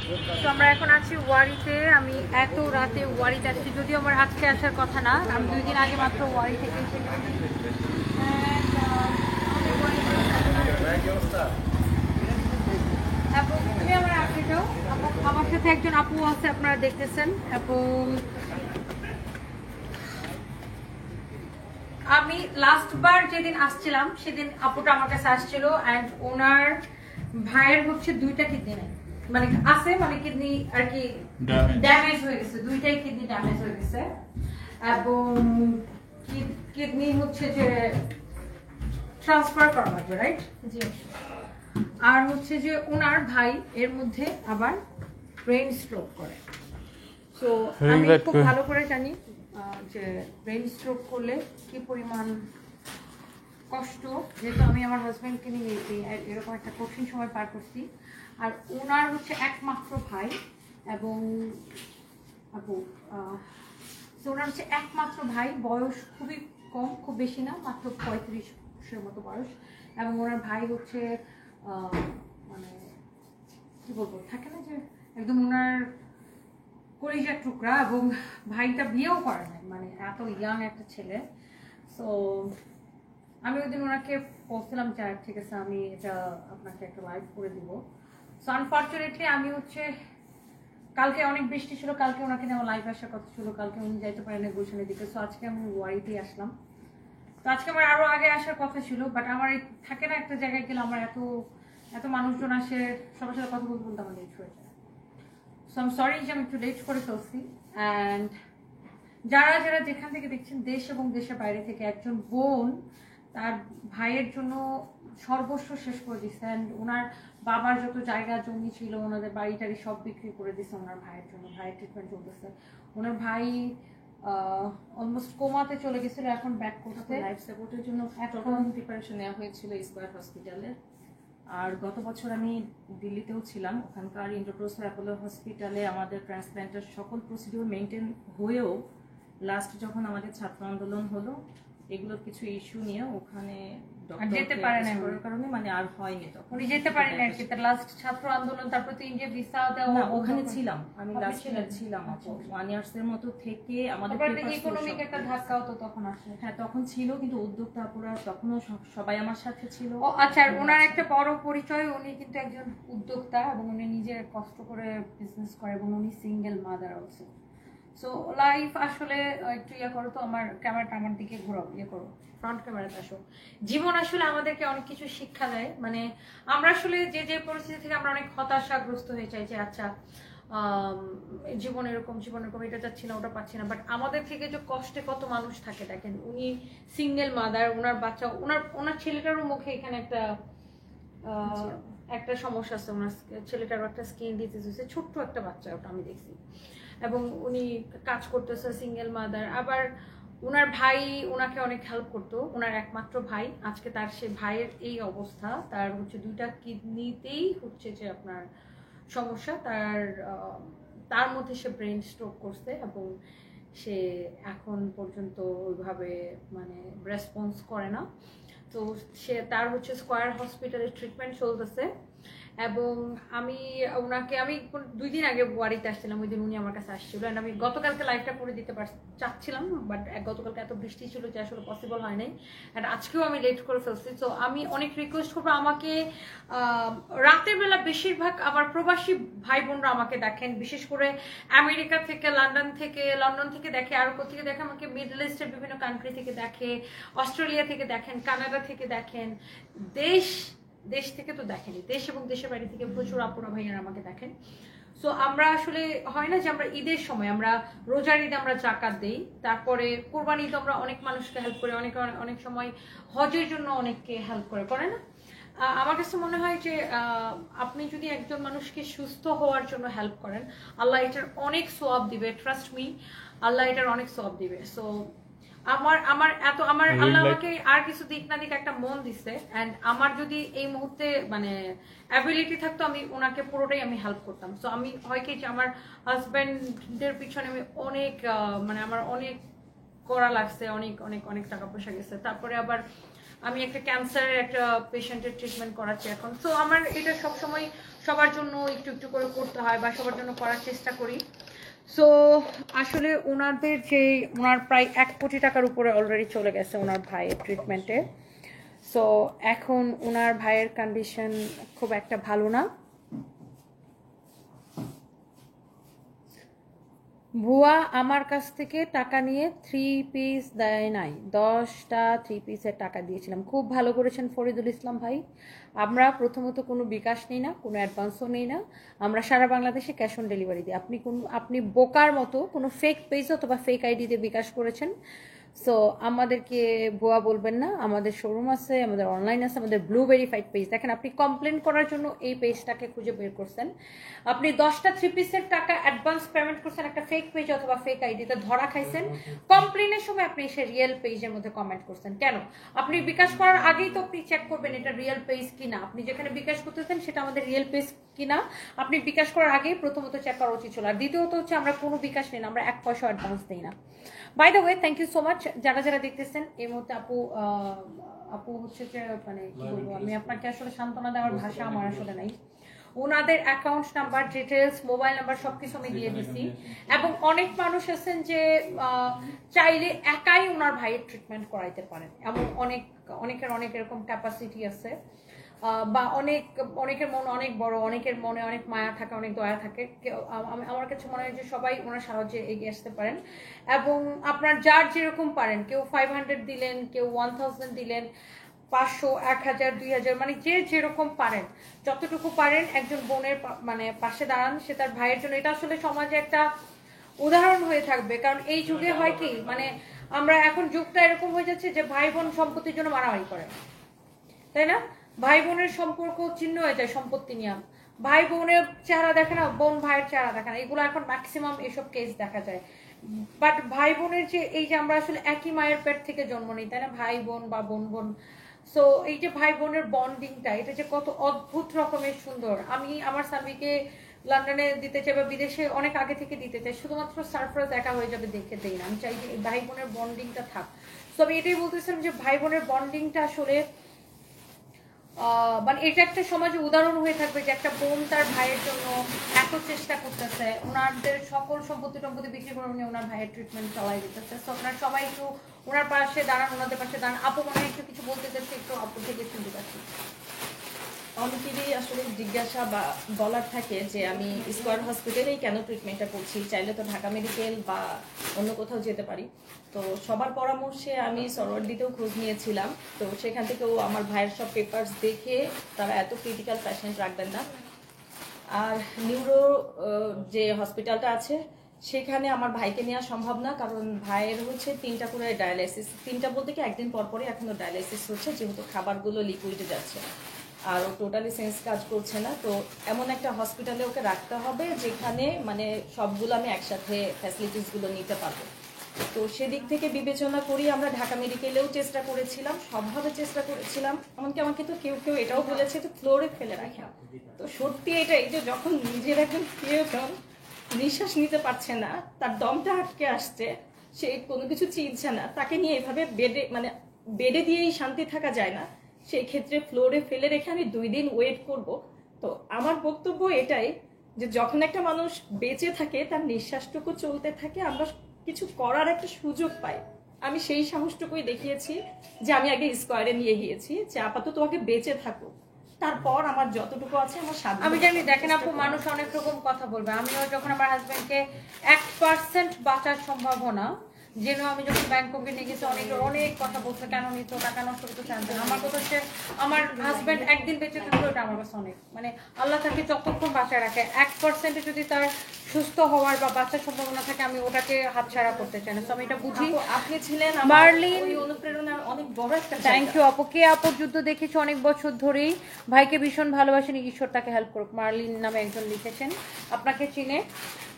তো আমরা এখন আছি ওয়ারিতে। আমি এত রাতে ওয়ারিতে আসছি, যদিও আমার আজকে আসার কথা না। আমি 2 দিন আগে মাত্র ওয়ারি থেকে এসেছি। এবং তুমি আমার আপডেটও, আমার সাথে একজন আপু আছে আপনারা দেখতেছেন। এবং আমি লাস্টবার যেদিন আসছিলাম সেদিন আপুটা আমার কাছে আসছিল, অ্যান্ড ওনার ভাইয়ের হচ্ছে 2টা কিডনি নেই, মানে আছে, মানে কিডনি আর কি ড্যামেজ হয়ে গেছে, 2টাই কিডনি ড্যামেজ হয়ে গেছে। এবং কিডনি হচ্ছে যে ট্রান্সফার করা লাগবে, রাইট? জি। আর হচ্ছে যে ওনার ভাই এর মধ্যে আবার ব্রেন স্ট্রোক করে। সো আমি খুব ভালো করে জানি যে ব্রেন স্ট্রোক করলে কি পরিমাণ কষ্ট, যেহেতু আমি আমার হাজব্যান্ডকে নিয়ে এরকম একটা কঠিন সময় পার করছি। আর ওনার হচ্ছে একমাত্র ভাই, এবং আপু ওনার হচ্ছে একমাত্র ভাই, বয়স খুবই কম, খুব বেশি না, মাত্র 35-এর মতো বয়স। এবং ওনার ভাই হচ্ছে মানে কি বলবো, থাকে না যে একদম ওনার কলিজার টুকরা, এবং ভাইটা বিয়েও করে নাই, মানে এত ইয়াং একটা ছেলে। সো আমি ওই দিন ওনাকে বলছিলাম যে ঠিক আছে আমি এটা আপনাকে একটা লাইভ করে দিব। সো আনফর্চুনেটলি আমি হচ্ছে কালকে অনেক বৃষ্টি ছিল, কালকে ওনাকে নেওয়া লাইভ আসার কথা ছিল, কালকে উনি যাইতে পারেন না গুলশানের দিকে। সো আজকে আমি ওয়ারিতেই আসলাম। তো আজকে আমার আরো আগে আসার কথা ছিল, বাট আমার এই থাকে না একটা জায়গায় গেলে আমার এত এত মানুষজন আসে, সবার সাথে কথা বলতে বলতে আমার লেট হয়ে যায়। সো আই এম সরি যে আমি একটু লেট করে ফেলছি। অ্যান্ড যারা যারা যেখান থেকে দেখছেন, দেশ এবং দেশের বাইরে থেকে, একজন বোন তার ভাইয়ের জন্য সর্বস্ব শেষ করে দিচ্ছে। অ্যান্ড ওনার বাবার যত জায়গা জমি ছিল, ওনাদের বাড়ি টাড়ি সব বিক্রি করে দিচ্ছে ওনার ভাইয়ের জন্য। ভাইয়ের ট্রিটমেন্ট চলতেছে। ওনার ভাই অলমোস্ট কোমাতে চলে গেছিল, এখন ব্যাক করতে লাইফ সাপোর্টের জন্য এখন প্রিপারেশন নেওয়া হয়েছিল স্কয়ার হসপিটালে। আর গত বছর আমি দিল্লিতেও ছিলাম, ওখানকার ইন্দ্রপ্রস্থ অ্যাপোলো হসপিটালে আমাদের ট্রান্সপ্ল্যান্টের সকল প্রসিডিওর মেনটেন হয়েও লাস্ট যখন আমাদের ছাত্র আন্দোলন হলো, এগুলোর কিছু ইস্যু নিয়ে ওখানে যেতে পারে না, কারণে মানে আর হয়নি, তখন উনি যেতে পারেন আর কি। তার লাস্ট ছাত্র আন্দোলন, তারপর তো ইন্ডিয়া ভিসা দেওয়া, ওখানে ছিলাম আমি, লাস্ট ছিলাম 1 ইয়ার্সের মতো থেকে। আমাদের ইকোনমিক একটা ধাক্কাও তো তখন আসে। হ্যাঁ তখন ছিল, কিন্তু উদ্যোক্তা আপুরা তখনও সবাই আমার সাথে ছিল। ও আচ্ছা, আর ওনার একটা বড় পরিচয়, উনি কিন্তু একজন উদ্যোক্তা, এবং উনি নিজে কষ্ট করে বিজনেস করে, এবং উনি single mother also. So life আসলে একটু ইয়ে করো তো, আমার ক্যামেরাটা আমার দিকে ঘোরাও, ইয়ে করো, ফ্রন্ট ক্যামেরাতে আসো। জীবন আসলে আমাদেরকে অনেক কিছু শিক্ষা দেয়। মানে আমরা আসলে যে যে পরিস্থিতি থেকে আমরা অনেক হতাশাগ্রস্ত হয়ে যাই যে আচ্ছা জীবন এরকম, এটা যাচ্ছি না, ওটা পাচ্ছি না, বাট আমাদের থেকে যে কষ্টে কত মানুষ থাকে দেখেন। উনি সিঙ্গেল মাদার, ওনার বাচ্চা, ওনার ছেলেটারও মুখে এখানে একটা সমস্যা আছে, ওনার ছেলেটারও একটা স্কিন ডিজিজ হয়েছে, ছোট্ট একটা বাচ্চা, ওটা আমি দেখছি। এবং উনি কাজ করতেছে, সিঙ্গেল মাদার। আবার ওনার ভাই ওনাকে অনেক হেল্প করতো, ওনার একমাত্র ভাই। আজকে তার সে ভাইয়ের এই অবস্থা, তার হচ্ছে 2টা কিডনিতেই হচ্ছে যে আপনার সমস্যা। তার মধ্যে সে ব্রেন স্ট্রোক করছে, এবং সে এখন পর্যন্ত ওইভাবে মানে রেসপন্স করে না। তো তার হচ্ছে স্কয়ার হসপিটালে ট্রিটমেন্ট চলতেছে। এবং আমি 2 দিন আগে ওয়ারিতে আসছিলাম, ওই দিন উনি আমার কাছে আসছিল। অ্যান্ড আমি গতকালকে লাইভটা করে দিতে চাচ্ছিলাম, বাট গতকালকে এত বৃষ্টি ছিল যে আসলে পসিবল হয় নাই। অ্যান্ড আজকেও আমি লেট করে ফেলছি। তো আমি অনেক রিকোয়েস্ট করবো, আমাকে রাতের বেলা বেশিরভাগ আমার প্রবাসী ভাই বোনরা আমাকে দেখেন, বিশেষ করে আমেরিকা থেকে, লন্ডন থেকে দেখে, আর কোথেকে দেখে, আমাকে মিডল ইস্টের বিভিন্ন কান্ট্রি থেকে দেখে, অস্ট্রেলিয়া থেকে দেখেন, কানাডা থেকে দেখেন, দেশ থেকে তো দেখেনি, দেশ এবং দেশের বাইরে থেকে প্রচুর আপুরা ভাইয়ারা আমাকে দেখেন। সো আমরা আসলে হয় না যে আমরা ঈদের সময়, আমরা রোজার ঈদে আমরা জাকাত দেই, তারপরে কোরবানি ঈদে আমরা অনেক মানুষকে হেল্প করি, অনেক সময় হজের জন্য অনেককে হেল্প করে না? আমার কাছে মনে হয় যে আপনি যদি একজন মানুষকে সুস্থ হওয়ার জন্য হেল্প করেন, আল্লাহ এটার অনেক সওয়াব দিবে, ট্রাস্ট মি, আল্লাহ এটার অনেক সওয়াব দিবে। সো আমার আল্লাহ আমাকে আর কিছু দিক না দিক একটা মন দিছে, এন্ড আমার যদি এই মুহূর্তে মানে অ্যাবিলিটি থাকতো, আমি ওনাকে পুরোটাই আমি হেল্প করতাম। সো আমি হয় কি যে আমার হাজব্যান্ডের পিছনে আমি অনেক মানে আমার অনেক করা লাগছে, অনেক অনেক অনেক টাকা পয়সা গেছে। তারপরে আবার আমি একটা ক্যান্সারের একটা পেশেন্টের ট্রিটমেন্ট করাচ্ছি এখন। সো আমার এটা সবসময় সবার জন্য একটু একটু করে করতে হয় বা সবার জন্য করার চেষ্টা করি। সো আসলে ওনার প্রায় 1 কোটি টাকার উপরে অলরেডি চলে গেছে ওনার ভাইয়ের ট্রিটমেন্টে। সো এখন ওনার ভাইয়ের কন্ডিশন খুব একটা ভালো না। ভুয়া আমার কাছ থেকে টাকা নিয়ে 3 পিস দেয় নাই, 10টা 3 পিসের টাকা দিয়েছিলাম। খুব ভালো করেছেন ফরিদুল ইসলাম ভাই। আমরা প্রথমত কোনো বিকাশ নিই না, কোনো অ্যাডভান্সও নিই না, আমরা সারা বাংলাদেশে ক্যাশ অন ডেলিভারি দিই। আপনি বোকার মতো কোনো ফেক পেজ অথবা ফেক আইডি দিয়ে বিকাশ করেছেন। সো আমাদেরকে ভুয়া বলবেন না। আমাদের শোরুম আছে, আমাদের অনলাইন আছে, আমাদের ব্লু ভেরিফাইড পেজ। দেখেন আপনি কমপ্লেন করার জন্য এই পেজটাকে খুঁজে বের করছেন। আপনি 10টা 3 পিসের টাকা অ্যাডভান্স পেমেন্ট করছেন একটা ফেক পেজ অথবা ফেক আইডিতে, ধরা খাইছেন। কমপ্লেনের সময় আপনি এসে রিয়েল পেজের মধ্যে কমেন্ট করছেন কেন? আপনি বিকাশ করার আগেই তো আপনি চেক করবেন এটা রিয়েল পেজ কিনা। আপনি যেখানে বিকাশ করতেছেন সেটা আমাদের রিয়েল পেজ কিনা আপনি বিকাশ করার আগেই প্রথমত চেক করা উচিত ছিল। আর দ্বিতীয়ত হচ্ছে আমরা কোনো বিকাশ নেই না, আমরা 1 পয়সা অ্যাডভান্স দিই না। By the way, thank you so much যারা যারা দেখতেছেন। এই মুহূর্তে আপু হচ্ছে যে মানে কি বলবো, আমি আপনাকে আসলে সান্ত্বনা দেওয়ার ভাষা আমার আসলে নাই। ওনাদের account number, details, mobile number সবকিছু আমি দিয়ে দিছি। এবং অনেক মানুষ আছেন যে চাইলে একাই ওনার ভাইয়ের ট্রিটমেন্ট করাইতে পারেন, এমন অনেকের অনেক এরকম ক্যাপাসিটি আছে। বা অনেকের মন অনেক বড়, অনেকের মনে অনেক মায়া থাকে, অনেক দয়া থাকে। আমার কাছে মনে হয় যে সবাই ওনার সাহায্যে এগিয়ে আসতে পারেন। এবং আপনার যার যেরকম পারেন, কেউ 500 দিলেন, কেউ 1000 দিলেন, 500, 1000, 2000, মানে যে যেরকম পারেন, যতটুকু পারেন একজন বোনের মানে পাশে দাঁড়ান, সে তার ভাইয়ের জন্য। এটা আসলে সমাজে একটা উদাহরণ হয়ে থাকবে। কারণ এই যুগে হয় কি, মানে আমরা এখন যুগটা এরকম হয়ে যাচ্ছে যে ভাই বোন সম্পত্তির জন্য মারামারি করে, তাই না? ভাই বোনের সম্পর্ক ছিন্ন হয়ে যায় সম্পত্তি নিয়ে। ভাই বোনের চেহারা দেখে না, বোন ভাইয়ের চেহারা দেখে না, এগুলো এখন ম্যাক্সিমাম এসব কেস দেখা যায়। বাট ভাই বোনের যে এই যে আমরা আসলে একই মায়ের পেট থেকে জন্ম নিই, তাই না? ভাই বোন বা বোন বোন। সো এই যে ভাই বোনের বন্ডিংটা, এটা যে কত অদ্ভুত রকমের সুন্দর। আমি আমার স্বামীকে লন্ডনে দিতে চাই বা বিদেশে অনেক আগে থেকে দিতে চাই, শুধুমাত্র সারপ্রাইজ একা হয়ে যাবে দেখে দেই না। আমি চাই যে ভাই বোনের বন্ডিংটা থাক। সো আমি এটাই বলতেছিলাম যে ভাই বোনের বন্ডিংটা আসলে মানে এটা একটা সমাজে উদাহরণ হয়ে থাকবে যে একটা বোন তার ভাইয়ের জন্য এত চেষ্টা করতেছে, ওনাদের সকল সম্পত্তি বিক্রি করে উনি ওনার ভাইয়ের ট্রিটমেন্ট চালাই দিতেছে। তো আপনার সবাই একটু ওনার পাশে দাঁড়ান, ওনাদের পাশে দাঁড়ান। আপু মনে হয় একটু কিছু বলতে চাচ্ছি, একটু আপু থেকে শুনতে পাচ্ছি। অনেকেরই আসলে জিজ্ঞাসা বা বলার থাকে যে আমি স্কয়ার হসপিটালেই কেন ট্রিটমেন্টটা করছি, চাইলে তো ঢাকা মেডিকেল বা অন্য কোথাও যেতে পারি। তো সবার পরামর্শে আমি সরওয়ার্দিতেও খোঁজ নিয়েছিলাম। তো সেখান থেকেও আমার ভাইয়ের সব পেপারস দেখে তারা এত ক্রিটিক্যাল পেশেন্ট রাখবেন না। আর নিউরো যে হসপিটালটা আছে সেখানে আমার ভাইকে নেওয়া সম্ভব না, কারণ ভাইয়ের হচ্ছে 3টা করে ডায়ালাইসিস। 3টা বলতে কি একদিন পরপরই এখনো ডায়ালাইসিস হচ্ছে, যেহেতু খাবারগুলো লিকুইডে যাচ্ছে আর ও টোটালি সেন্স কাজ করছে না। তো এমন একটা হসপিটালে ওকে রাখতে হবে যেখানে মানে সবগুলো আমি একসাথে ফ্যাসিলিটিসগুলো নিতে পারবো। তো সেদিক থেকে বিবেচনা করি আমরা ঢাকা মেডিকেলেও চেষ্টা করেছিলাম, সবভাবে চেষ্টা করেছিলাম। এমনকি আমাকে তো কেউ কেউ এটাও বলেছে যে ফ্লোরে ফেলে রাখা। তো সত্যি এটাই যে যখন নিজের একজন প্রিয়জন নিঃশ্বাস নিতে পারছে না, তার দমটা আটকে আসছে, সে কোনো কিছু চিনছে না, তাকে নিয়ে এভাবে বেডে দিয়েই শান্তি থাকা যায় না। সেই ক্ষেত্রে ফ্লোরে ফেলে রেখে আমি 2 দিন ওয়েট করব। তো আমার বক্তব্য এটাই যে যখন একটা মানুষ বেঁচে থাকে, তার নিঃশ্বাসটুকু চলতে থাকে, আমরা কিছু করার একটা সুযোগ পাই। আমি সেই সাহসটুকুই দেখিয়েছি যে আমি আগে স্কয়ারে নিয়ে গিয়েছি যে আপাতত তোমাকে বেঁচে থাকো, তারপর আমার যতটুকু আছে আমার সাধ্য। আমি জানি, দেখেন আপু, মানুষ অনেক রকম কথা বলবে। আমিও যখন আমার হাজবেন্ডকে 1% বাঁচার সম্ভাবনা যেন, আমি যখন ব্যাংককে নিয়ে গেছি, অনেক কথা বলছে, কেন নিত, টাকা নষ্ট করতে চান। আমার কথা হচ্ছে আমার হাজবেন্ড একদিন বেঁচে থাকলে ওটা আমার কাছে অনেক, মানে আল্লাহ তাকে যতক্ষণ বাঁচায় রাখে, 1% যদি তার সুস্থ হওয়ার বা বাঁচার সম্ভাবনা থাকে, আমি ওটাকে হাতছাড়া করতে চাই না। তো আমি এটা বুঝি। আপনি ছিলেন মার্লিন, অনুপ্রেরণার অনেক বড় একটা থ্যাংক ইউ আপু। কে আপুর যুদ্ধ দেখেছি অনেক বছর ধরেই, ভাইকে ভীষণ ভালোবাসেন, ঈশ্বর তাকে হেল্প করুক। মার্লিন নামে একজন লিখেছেন, আপনাকে চিনে।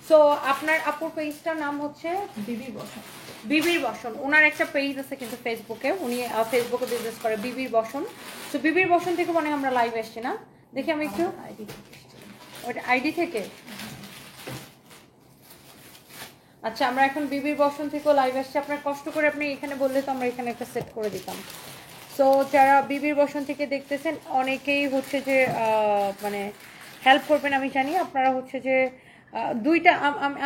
সো আপনার আপুর পেজটার নাম হচ্ছে বিবির বসন। বিবির বসন। ওনার একটা পেজ আছে কিন্তু ফেসবুকে, উনি ফেসবুকে বিজনেস করে, বিবির বসন। তো বিবির বসন থেকে মনে হয় আমরা লাইভ এসছি না, দেখি আমি একটু ওইটা আইডি থেকে। আচ্ছা, আমরা এখন বিবির বসন থেকেও লাইভ আসছি। আপনার কষ্ট করে আপনি এখানে বললে তো আমরা এখানে একটা সেট করে দিতাম। সো যারা বিবির বসন থেকে দেখতেছেন অনেকেই হচ্ছে যে মানে হেল্প করবেন আমি জানি। আপনারা হচ্ছে যে দুইটা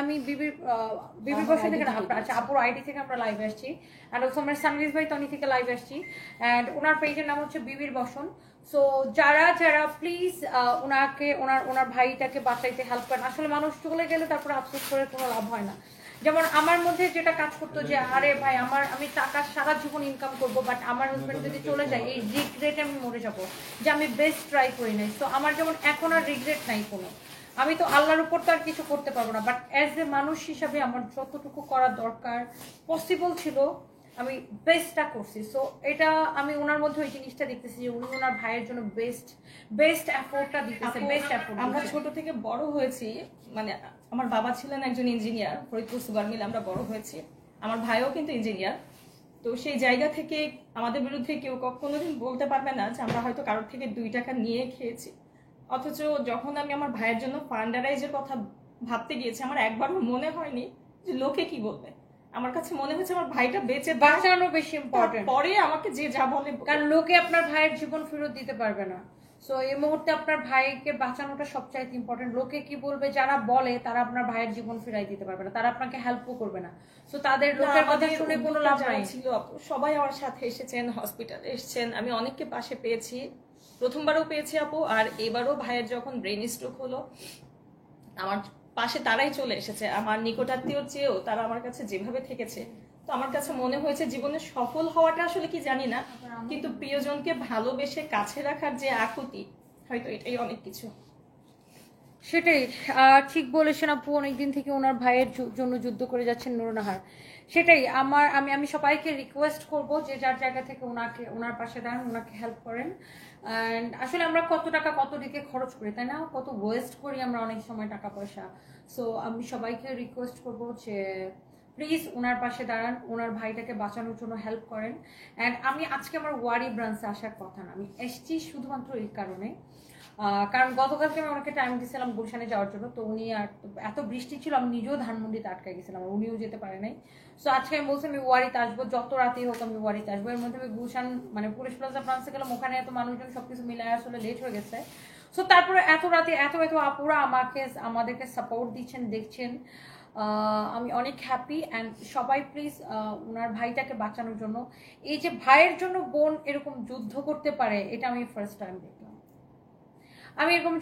আমি বিবির বসন থেকে না, আচ্ছা আপুর আইডি থেকে আমরা লাইভ আসছি, অ্যান্ড অলসো আমরা সানভিজ ভাই তনি থেকে লাইভ আসছি, অ্যান্ড ওনার পেজের নাম হচ্ছে বিবির বসন। সো যারা যারা প্লিজ ওনাকে ওনার ভাইটাকে বাঁচাইতে হেল্প করেন। আসলে মানুষ চলে গেলে তারপরে আফসোস করে কোনো লাভ হয় না। যেমন আমার মধ্যে যেটা কাজ করতো যে আরে ভাই আমি টাকা সারা জীবন ইনকাম করবো, বাট আমার হাজব্যান্ড যদি চলে যায় এই রিগ্রেটে আমি মরে যাবো যে আমি বেস্ট ট্রাই করি নাই। তো আমার যেমন এখন আর রিগ্রেট নাই কোনো, আমি তো আল্লাহর উপর তো আর কিছু করতে পারবো না, বাট অ্যাজ এ মানুষ হিসাবে আমার যতটুকু করার দরকার পসিবল ছিল আমি বেস্টটা করছি। সো এটা আমি ওনার মধ্যে ওই জিনিসটা দেখতেছি যে উনি ওনার ভাইয়ের জন্য বেস্ট এফোর্টটা দিতেছে, বেস্ট এফোর্ট। আমরা ছোট থেকে বড় হয়েছি, মানে আমার বাবা ছিলেন একজন ইঞ্জিনিয়ার, ফরিদপুর সুগার মিলে আমরা বড় হয়েছি, আমার ভাইও কিন্তু ইঞ্জিনিয়ার। তো সেই জায়গা থেকে আমাদের বিরুদ্ধে কেউ কোনোদিন বলতে পারবে না যে আমরা হয়তো কারোর থেকে 2 টাকা নিয়ে খেয়েছি। অথচ যখন আমি আমার ভাইয়ের জন্য ফান্ডারাইজের কথা ভাবতে গিয়েছি, আমার একবারও মনে হয়নি যে লোকে কি বলবে। আমার কাছে মনে হচ্ছে আমার ভাইটা বেঁচে বাঁচানো বেশি ইম্পর্টেন্ট, পরে আমাকে যে যা বলে, কারণ লোকে আপনার ভাইয়ের জীবন ফেরত দিতে পারবে না। সো এই মুহূর্তে আপনার ভাইকে বাঁচানোটা সবচাইতে ইম্পর্টেন্ট। লোকে কি বলবে যারা বলে তারা আপনার ভাইয়ের জীবন ফিরাই দিতে পারবে না, তারা আপনাকে হেল্পও করবে না। সো তাদের লোকের কথা শুনে কোনো লাভ নাই। ছিল সবাই আমার সাথে এসেছেন, হসপিটালে এসেছেন, আমি অনেককে পাশে পেয়েছি, প্রথমবারও পেয়েছি আপু, আর এবারও ভাইয়ের যখন ব্রেন স্ট্রোক হলো আমার পাশে তারাই চলে এসেছে, আমার নিকটাত্মীয়র চেয়েও তারা আমার কাছে যেভাবে থেকেছে। তো আমার কাছে মনে হয়েছে জীবনে সফল হওয়াটা আসলে কি জানি না, কিন্তু প্রিয়জনকে ভালোবেসে কাছে রাখার যে আকুতি, হয়তো এটাই অনেক কিছু। সেটাই ঠিক বলেছেন আপু, অনেকদিন থেকে ওনার ভাইয়ের জন্য যুদ্ধ করে যাচ্ছেন নুরনাহার। সেটাই আমি সবাইকে রিকোয়েস্ট করব যে যার জায়গা থেকে ওনার পাশে দাঁড়ান, ওনাকে হেল্প করেন। অ্যান্ড আসলে আমরা কত টাকা কত দিকে খরচ করি তাই না, কত ওয়েস্ট করি আমরা অনেক সময় টাকা পয়সা। সো আমি সবাইকে রিকোয়েস্ট করব যে প্লিজ ওনার পাশে দাঁড়ান, ওনার ভাইটাকে বাঁচানোর জন্য হেল্প করেন। অ্যান্ড আমি আজকে আমার ওয়ারি ব্রাঞ্চে আসার কথা না, আমি এসছি শুধুমাত্র এই কারণে, কারণ গতকালকে আমি ওনাকে টাইম দিয়েছিলাম গুলশানে যাওয়ার জন্য, তো উনি আর এত বৃষ্টি ছিল আমি নিজেও ধানমন্ডিতে আটকে গেছিলাম, আর উনিও যেতে পারে নাই। সো আজকে আমি বলছি আমি ওয়ারিতে আসবো, যত রাতেই হোক আমি ওয়ারিতে আসবো। এর মধ্যে আমি গুলশান মানে পুলিশ প্লাজা ব্রাঞ্চে গেলাম, ওখানে এত মানুষজন সবকিছু মিলায় আসলে লেট হয়ে গেছে। সো তারপরে এত রাতে এত আপুরা আমাদেরকে সাপোর্ট দিচ্ছেন, দেখছেন, আমি অনেক হ্যাপি। অ্যান্ড সবাই প্লিজ ওনার ভাইটাকে বাঁচানোর জন্য, এই যে ভাইয়ের জন্য বোন এরকম যুদ্ধ করতে পারে এটা আমি ফার্স্ট টাইম দেখলাম। আমি এরকম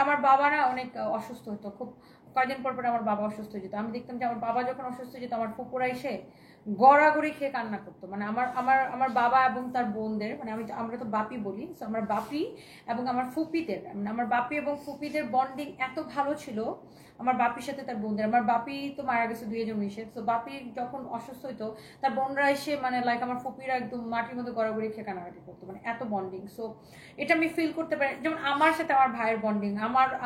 আমার বাবা না অনেক অসুস্থ হতো, খুব কয়েকদিন পর আমার বাবা অসুস্থ হয়ে যেত। আমি দেখতাম যে আমার বাবা যখন অসুস্থ হয়ে যেত আমার ফুপুরা এসে গড়াগড়ি খেয়ে কান্না করতো। মানে আমার বাবা এবং তার বোনদের, মানে আমরা তো বাপি বলি, তো আমার বাপি এবং আমার ফুপিদের, মানে আমার বাপি এবং ফুপিদের বন্ডিং এত ভালো ছিল, আমার বাপির সাথে তার বোনদের। আমার বাপি তো মারা গেছে 2019-এ, তো বাপি যখন অসুস্থ হইতো তার বোনরা এসে মানে লাইক আমার ফুপিরা একদম মাটির মধ্যে গড়াগড়ি খেয়ে কান্নাকাটি করতো, মানে এত বন্ডিং। সো এটা আমি ফিল করতে পারি, যেমন আমার সাথে আমার ভাইয়ের বন্ডিং,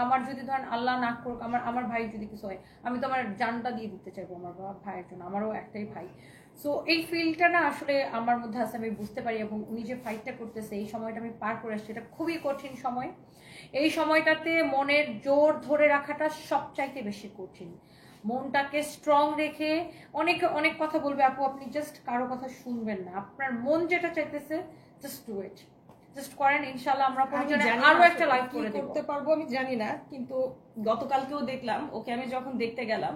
আমার যদি ধরেন আল্লাহ না করুক আমার ভাই যদি কিছু হয়, আমি তো আমার জানটা দিয়ে দিতে চাইবো আমার ভাইয়ের জন্য, আমারও একটাই ভাই। সো এই ফিলটা না আসলে আমার মধ্যে আছে, আমি বুঝতে পারি। এবং উনি যে ফাইটটা করতেছে এই সময়টা আমি পার করে আসছি, এটা খুবই কঠিন সময়। এই সময়টাতে মনের জোর ধরে রাখাটা সবচাইতে বেশি কঠিন। মনটাকে স্ট্রং রেখে অনেক কথা বলবে আপু, আপনি জাস্ট কারো কথা শুনবেন না, আপনার মন যেটা চাইতেছে জাস্ট ডু ইট, জাস্ট করেন। ইনশাআল্লাহ আমরা আরো একটা লাইভ করতে পারবো আমি জানি না, কিন্তু গতকালকেও দেখলাম ওকে, আমি যখন দেখতে গেলাম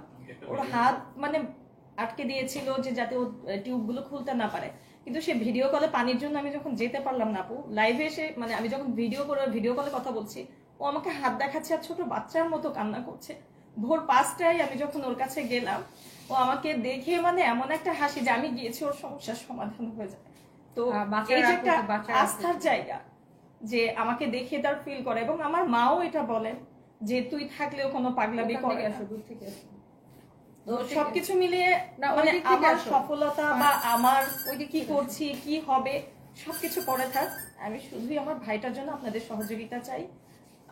ওর হাত মানে আটকে দিয়েছিল যে যাতে ও টিউবগুলো খুলতে না পারে, কিন্তু সে ভিডিও কলে পানির জন্য আমি যখন যেতে পারলাম না আপু, লাইভে এসে মানে আমি যখন ভিডিও কলে কথা বলছি, ও আমাকে হাত দেখাচ্ছে আর ছোট বাচ্চার মতো কান্না করছে। ভোর 5টায় আমি যখন ওর কাছে গেলাম, ও আমাকে দেখে মানে এমন একটা হাসি যে আমি গিয়েছি ওর সমস্যার সমাধান হয়ে যায়। তো এই যে একটা আস্থার জায়গা যে আমাকে দেখে তার ফিল করে, এবং আমার মাও এটা বলেন যে তুই থাকলেও কোনো পাগলামি করে না। দূর থেকে আসো। তো সবকিছু মিলিয়ে মানে আমার সফলতা বা আমার ওই কি করছি কি হবে সবকিছু পরে থাক, আমি শুধুই আমার ভাইটার জন্য আপনাদের সহযোগিতা চাই,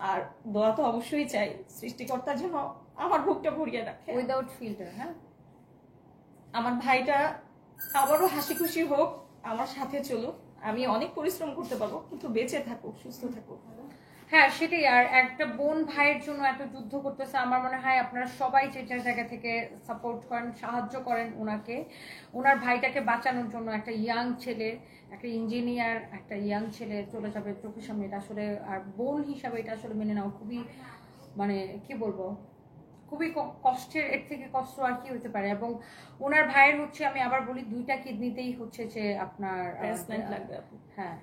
আর দোয়া তো অবশ্যই চাই সৃষ্টিকর্তার জন্য আমার বুকটা ভরিয়ে রাখে উইদাউট ফিল্টার। হ্যাঁ, আমার ভাইটা আবারও হাসি খুশি হোক, আমার সাথে চলুক, আমি অনেক পরিশ্রম করতে পারবো, কিন্তু বেঁচে থাকুক, সুস্থ থাকুক। হ্যাঁ সেটাই। আর একটা বোন ভাইয়ের জন্য এত যুদ্ধ করতেছে, আমার মনে হয় আপনারা সবাই যে যার জায়গা থেকে সাপোর্ট করেন, সাহায্য করেন ওনাকে, ওনার ভাইটাকে বাঁচানোর জন্য। একটা ইয়াং ছেলে, একটা ইঞ্জিনিয়ার, একটা ইয়াং ছেলে চলে যাবে চোখের সামনে, এটা আসলে আর বোন হিসাবে এটা আসলে মেনে নেওয়া খুবই, মানে কি বলবো, খুবই কষ্টের। এর থেকে কষ্ট আর কি হতে পারে। এবং ওনার ভাইয়ের হচ্ছে, আমি আবার বলি, দুইটা কিডনিতেই হচ্ছে যে আপনার ট্রান্সপ্ল্যান্ট লাগবে আপু। হ্যাঁ,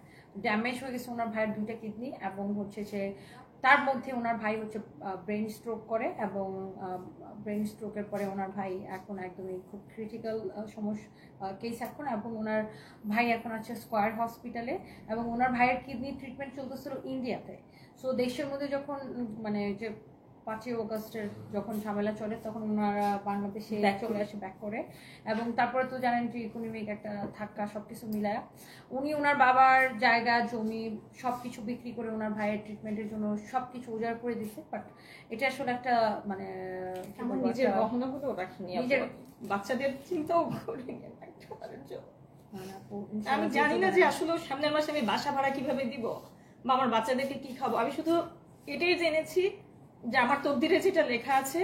ড্যামেজ হয়ে গেছে ওনার ভাইয়ের দুইটা কিডনি। এবং হচ্ছে যে তার মধ্যে ওনার ভাই হচ্ছে ব্রেন স্ট্রোক করে, এবং ব্রেন স্ট্রোকের পরে ওনার ভাই এখন একদমই খুব ক্রিটিক্যাল সমস্যা কেস এখন। এবং ওনার ভাই এখন আছে স্কয়ার হসপিটালে, এবং ওনার ভাইয়ের কিডনি ট্রিটমেন্ট চলতেছিল ইন্ডিয়াতে। সো দেশের মধ্যে যখন মানে যে 5ই অগস্টের যখন ঝামেলা চলে, তখন ওনারা বাংলাদেশে চলে আসে ব্যাক করে। এবং তারপরে তো জানেন যে ইকোনমিক একটা ধাক্কা, সবকিছু মিলায় উনি ওনার বাবার জায়গা জমি সবকিছু বিক্রি করে ওনার ভাইয়ের ট্রিটমেন্টের জন্য সবকিছু উজাড় করে দিচ্ছে। বাট এটা আসলে একটা মানে আমার নিজের গহনাগুলো রাখিনি, নিজের বাচ্চাদের চিন্তাও করিনি একবারের জন্য। আমি জানি না যে আসলে সামনের মাসে আমি বাসা ভাড়া কিভাবে দিব বা আমার বাচ্চাদেরকে কি খাবো। আমি শুধু এটাই জেনেছি যে আমার তকদিরে যেটা লেখা আছে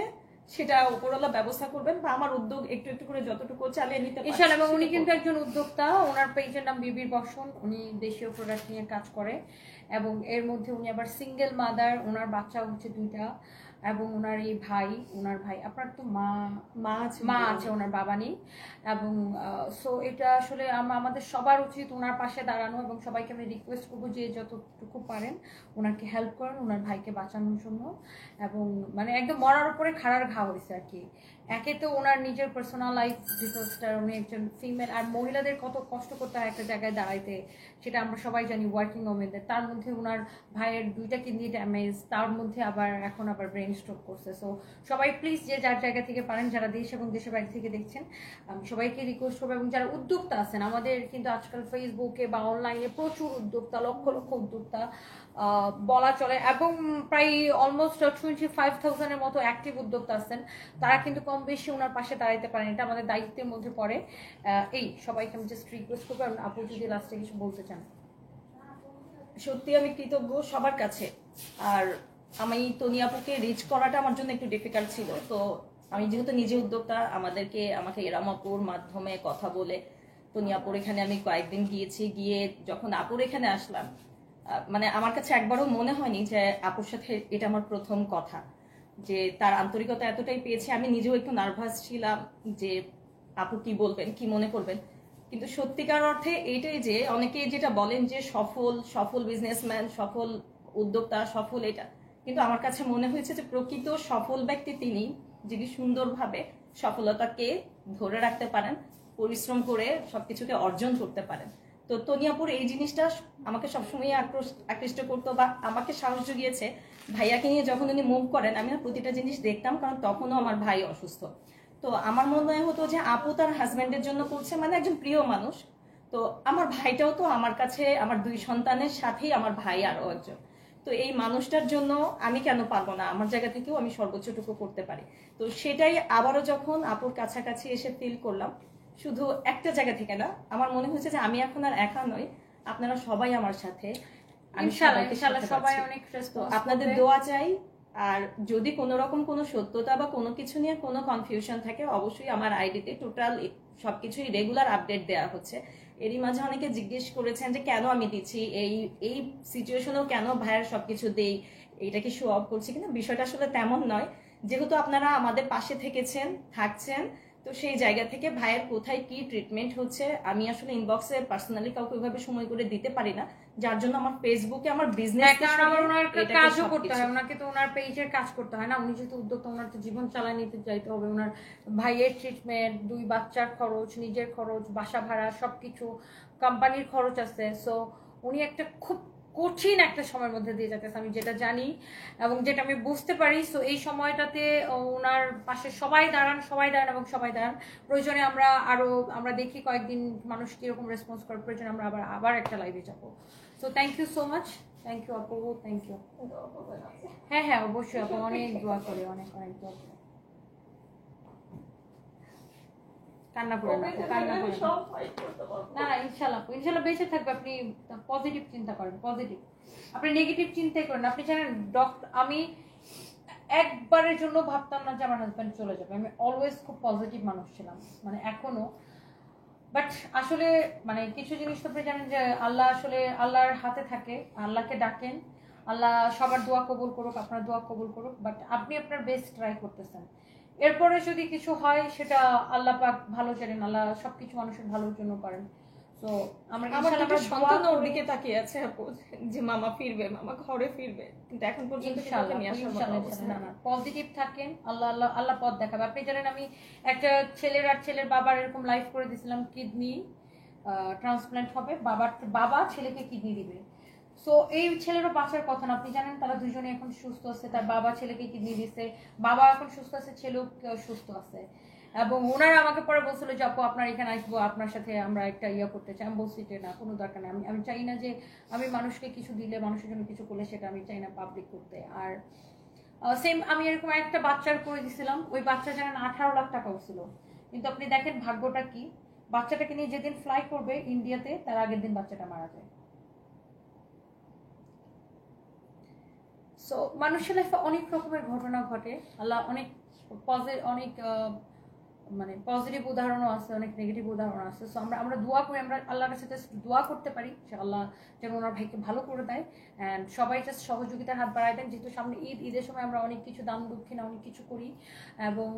সেটা উপরওয়ালা ব্যবস্থা করবেন, বা আমার উদ্যোগ একটু একটু করে যতটুকু চালিয়ে নিতে পারি। এবং উনি কিন্তু একজন উদ্যোক্তা। ওনার পেজের নাম বিবির বসন। উনি দেশীয় প্রোডাক্ট নিয়ে কাজ করে, এবং এর মধ্যে উনি আবার সিঙ্গেল মাদার। ওনার বাচ্চা হচ্ছে 2টা, এবং ওনার এই ভাই, ওনার ভাই, আপনার তো মা আছে, ওনার বাবা নেই। এবং সো এটা আসলে আমাদের সবার উচিত ওনার পাশে দাঁড়ানো, এবং সবাইকে আমি রিকোয়েস্ট করবো যে যতটুকু পারেন ওনাকে হেল্প করেন ওনার ভাইকে বাঁচানোর জন্য। এবং মানে একদম মরার উপরে খাড়ার ঘা হয়েছে আর কি। একে তো ওনার নিজের পার্সোনাল লাইফ ডিজাস্টার, উনি একজন ফিমেল, আর মহিলাদের কত কষ্ট করতে হয় একটা জায়গায় দাঁড়াইতে, সেটা আমরা সবাই জানি, ওয়ার্কিং ওমেনদের। তার মধ্যে ওনার ভাইয়ের 2টা কিডনি ড্যামেজ, তার মধ্যে এখন আবার ব্রেন স্ট্রোক করছে। সো সবাই প্লিজ যে যার জায়গা থেকে পারেন, যারা দেশ এবং দেশের বাইরে থেকে দেখছেন, আমি সবাইকে রিকোয়েস্ট করবো। এবং যারা উদ্যোক্তা আছেন, আমাদের কিন্তু আজকাল ফেসবুকে বা অনলাইনে প্রচুর উদ্যোক্তা, লক্ষ লক্ষ উদ্যোক্তা বলা চলে, এবং প্রায় অলমোস্ট 25,000-এর মতো অ্যাক্টিভ উদ্যোক্তা আছেন। তারা কিন্তু কম বেশি ওনার পাশে দাঁড়াইতে পারেন, এটা আমাদের দায়িত্বের মধ্যে পড়ে। এই সবাইকে আমি জাস্ট রিকোয়েস্ট করবো। আপু যদি লাস্টে কিছু বলতে চান। সত্যি আমি কৃতজ্ঞ সবার কাছে। আর আমি তনি আপুকে রিচ করাটা আমার জন্য একটু ডিফিকাল্ট ছিল। তো আমি যেহেতু নিজে উদ্যোক্তা, আমাকে এরাম আপুর মাধ্যমে কথা বলে তনি আপুর এখানে আমি কয়েকদিন গিয়েছি। গিয়ে যখন আপুর এখানে আসলাম, মানে আমার কাছে একবারও মনে হয়নি যে আপুর সাথে এটা আমার প্রথম কথা, যে তার আন্তরিকতা এতটাই পেয়েছে। আমি নিজেও একটু নার্ভাস ছিলাম যে আপু কি বলবেন, কি মনে করবেন। কিন্তু সত্যিকার অর্থে এইটাই যে অনেকে যেটা বলেন যে সফল বিজনেসম্যান, সফল উদ্যোক্তা, সফল এটা, কিন্তু আমার কাছে মনে হয়েছে যে প্রকৃত সফল ব্যক্তি তিনি, যিনি সুন্দরভাবে সফলতাকে ধরে রাখতে পারেন, পরিশ্রম করে সবকিছুকে অর্জন করতে পারেন। তো তনিয়াপুর এই জিনিসটা আমাকে সবসময় আকৃষ্ট করতো বা আমাকে সাহস জুগিয়েছে। ভাইয়াকে নিয়ে যখন উনি মুভ করেন, আমি না প্রতিটা জিনিস দেখতাম, কারণ তখনও আমার ভাই অসুস্থ। তো আমার মনে হতো যে আপু তার হাজবেন্ডের জন্য করছে, মানে একজন প্রিয় মানুষ। তো আমার ভাইটাও তো আমার কাছে, আমার 2 সন্তানের সাথেই আমার ভাই আরো একজন। তো এই মানুষটার জন্য আমি কেন পারবো না, আমার জায়গা থেকেও আমি সর্বোচ্চটুকু করতে পারি। তো সেটাই আবারও যখন আপুর কাছাকাছি এসে ফিল করলাম, শুধু একটা জায়গা থেকে না, আমার মনে হয়েছে যে আমি এখন আর একা নই, আপনারা সবাই আমার সাথে। ইনশাআল্লাহ সবাই অনেক আপনাদের দোয়া চাই। আর যদি কোনো রকম কোনো সত্যতা বা কোনো কিছু নিয়ে কোনো কনফিউশন থাকে, অবশ্যই আমার আইডিতে টোটাল সবকিছুই রেগুলার আপডেট দেওয়া হচ্ছে। এরই মাঝে অনেকে জিজ্ঞেস করেছেন যে কেন আমি দিচ্ছি, এই সিচুয়েশনেও কেন ভাইয়ের সবকিছু দেই, এটা কি শো অফ করছি কিনা। বিষয়টা আসলে তেমন নয়, যেহেতু আপনারা আমাদের পাশে থেকেছেন, থাকছেন, তো সেই জায়গা থেকে ভাইয়ের কোথায় কি ট্রিটমেন্ট হচ্ছে আমি আসলে ইনবক্সে পার্সোনালি কাউকে ওইভাবে সময় করে দিতে পারি না, যার জন্য আমার ফেসবুকে আমার বিজনেস, কারণ আমার ওনার কাজও করতে হয়, ওনাকে তো ওনার পেজের কাজ করতে হয় না। উনি যেহেতু উদ্যোক্তা, ওনার তো জীবন চালায় নিতে চাইতে হবে। ওনার ভাইয়ের ট্রিটমেন্ট, 2 বাচ্চার খরচ, নিজের খরচ, বাসা ভাড়া, সবকিছু, কোম্পানির খরচ আছে। সো উনি একটা খুব কঠিন একটা সময়ের মধ্যে দিয়ে যাচ্ছে, আমি যেটা জানি এবং যেটা আমি বুঝতে পারি। সো এই সময়টাতে ওনার পাশে সবাই দাঁড়ান এবং সবাই দাঁড়ান। প্রয়োজনে আমরা দেখি কয়েকদিন মানুষ কিরকম রেসপন্স করে, প্রয়োজনে আমরা আবার একটা লাইভে যাবো। So thank you so much, thank you আপু, থ্যাংক ইউ। হ্যাঁ অবশ্যই আপু, অনেক দোয়া করে, অনেক দোয়া করে। কান্না করে না, ইনশাল্লাহ বেঁচে থাকবে। আপনি পজিটিভ চিন্তা করেন, পজিটিভ। আপনি নেগেটিভ চিন্তাই করেন। আপনি জানেন আমি একবারের জন্য ভাবতাম না যে আমার হাজব্যান্ড চলে যাবে। আমি অলওয়েজ খুব পজিটিভ মানুষ ছিলাম, মানে এখনো। বাট আসলে মানে কিছু জিনিস তো আপনি জানেন যে আল্লাহ আসলে আল্লাহর হাতে থাকে। আল্লাহকে ডাকেন, আল্লাহ সবার দোয়া কবুল করুক, আপনার দোয়া কবুল করুক। বাট আপনি আপনার বেস্ট ট্রাই করতেছেন। এরপরে যদি কিছু হয় সেটা আল্লাহ পাক ভালো জানেন, আল্লাহ সবকিছু মানুষের ভালোর জন্য করেন। তো আমরা ইনশাআল্লাহ সন্তান ওর দিকে তাকিয়ে আছে আপু, যে মামা ফিরবে, মামা ঘরে ফিরবে, কিন্তু এখন পর্যন্ত কাউকে নিয়ে আসার মতো অবস্থা না। পজিটিভ থাকেন, আল্লাহ আল্লাহ আল্লাহ পথ দেখাবে। আপনি জানেন আমি একটা ছেলের বাবার এরকম লাইফ করে দিয়েছিলাম, কিডনি ট্রান্সপ্ল্যান্ট হবে, বাবা ছেলেকে কিডনি দিবে। সো এই ছেলেরও বাঁচার কথা না, আপনি জানেন তারা দুজনে এখন সুস্থ আছে। তার বাবা ছেলেকে কিডনি দিচ্ছে, বাবা এখন সুস্থ আছে, ছেলেও সুস্থ আছে। এবং ওনারা আমাকে পরে বলছিল যে আপু আপনার এখানে আসবো, আপনার সাথে আমরা একটা ইয়ে করতে চাই। আমি বলছি যে না, কোনো দরকার নেই। আমি চাই না যে আমি মানুষকে কিছু দিলে, মানুষের জন্য কিছু করলে সেটা আমি চাই না পাবলিক করতে। আর সেম আমি এরকম একটা বাচ্চার করে দিছিলাম, ওই বাচ্চা জানেন 18 লাখ টাকা ছিল। কিন্তু আপনি দেখেন ভাগ্যটা কি, বাচ্চাটাকে নিয়ে যেদিন ফ্লাই করবে ইন্ডিয়াতে, তার আগের দিন বাচ্চাটা মারা যায়। সো মানুষের লাইফে অনেক রকমের ঘটনা ঘটে। আল্লাহ অনেক অনেক মানে পজিটিভ উদাহরণও আছে, অনেক নেগেটিভ উদাহরণ আছে। সো আমরা দোয়া করি, আমরা আল্লাহর কাছে জাস্ট দোয়া করতে পারি যে আল্লাহ যেন ওনার ভাইকে ভালো করে দেয়। অ্যান্ড সবাই জাস্ট সহযোগিতার হাত বাড়ায় দেন, যেহেতু সামনে ঈদের সময় আমরা অনেক কিছু দান দক্ষিণা অনেক কিছু করি। এবং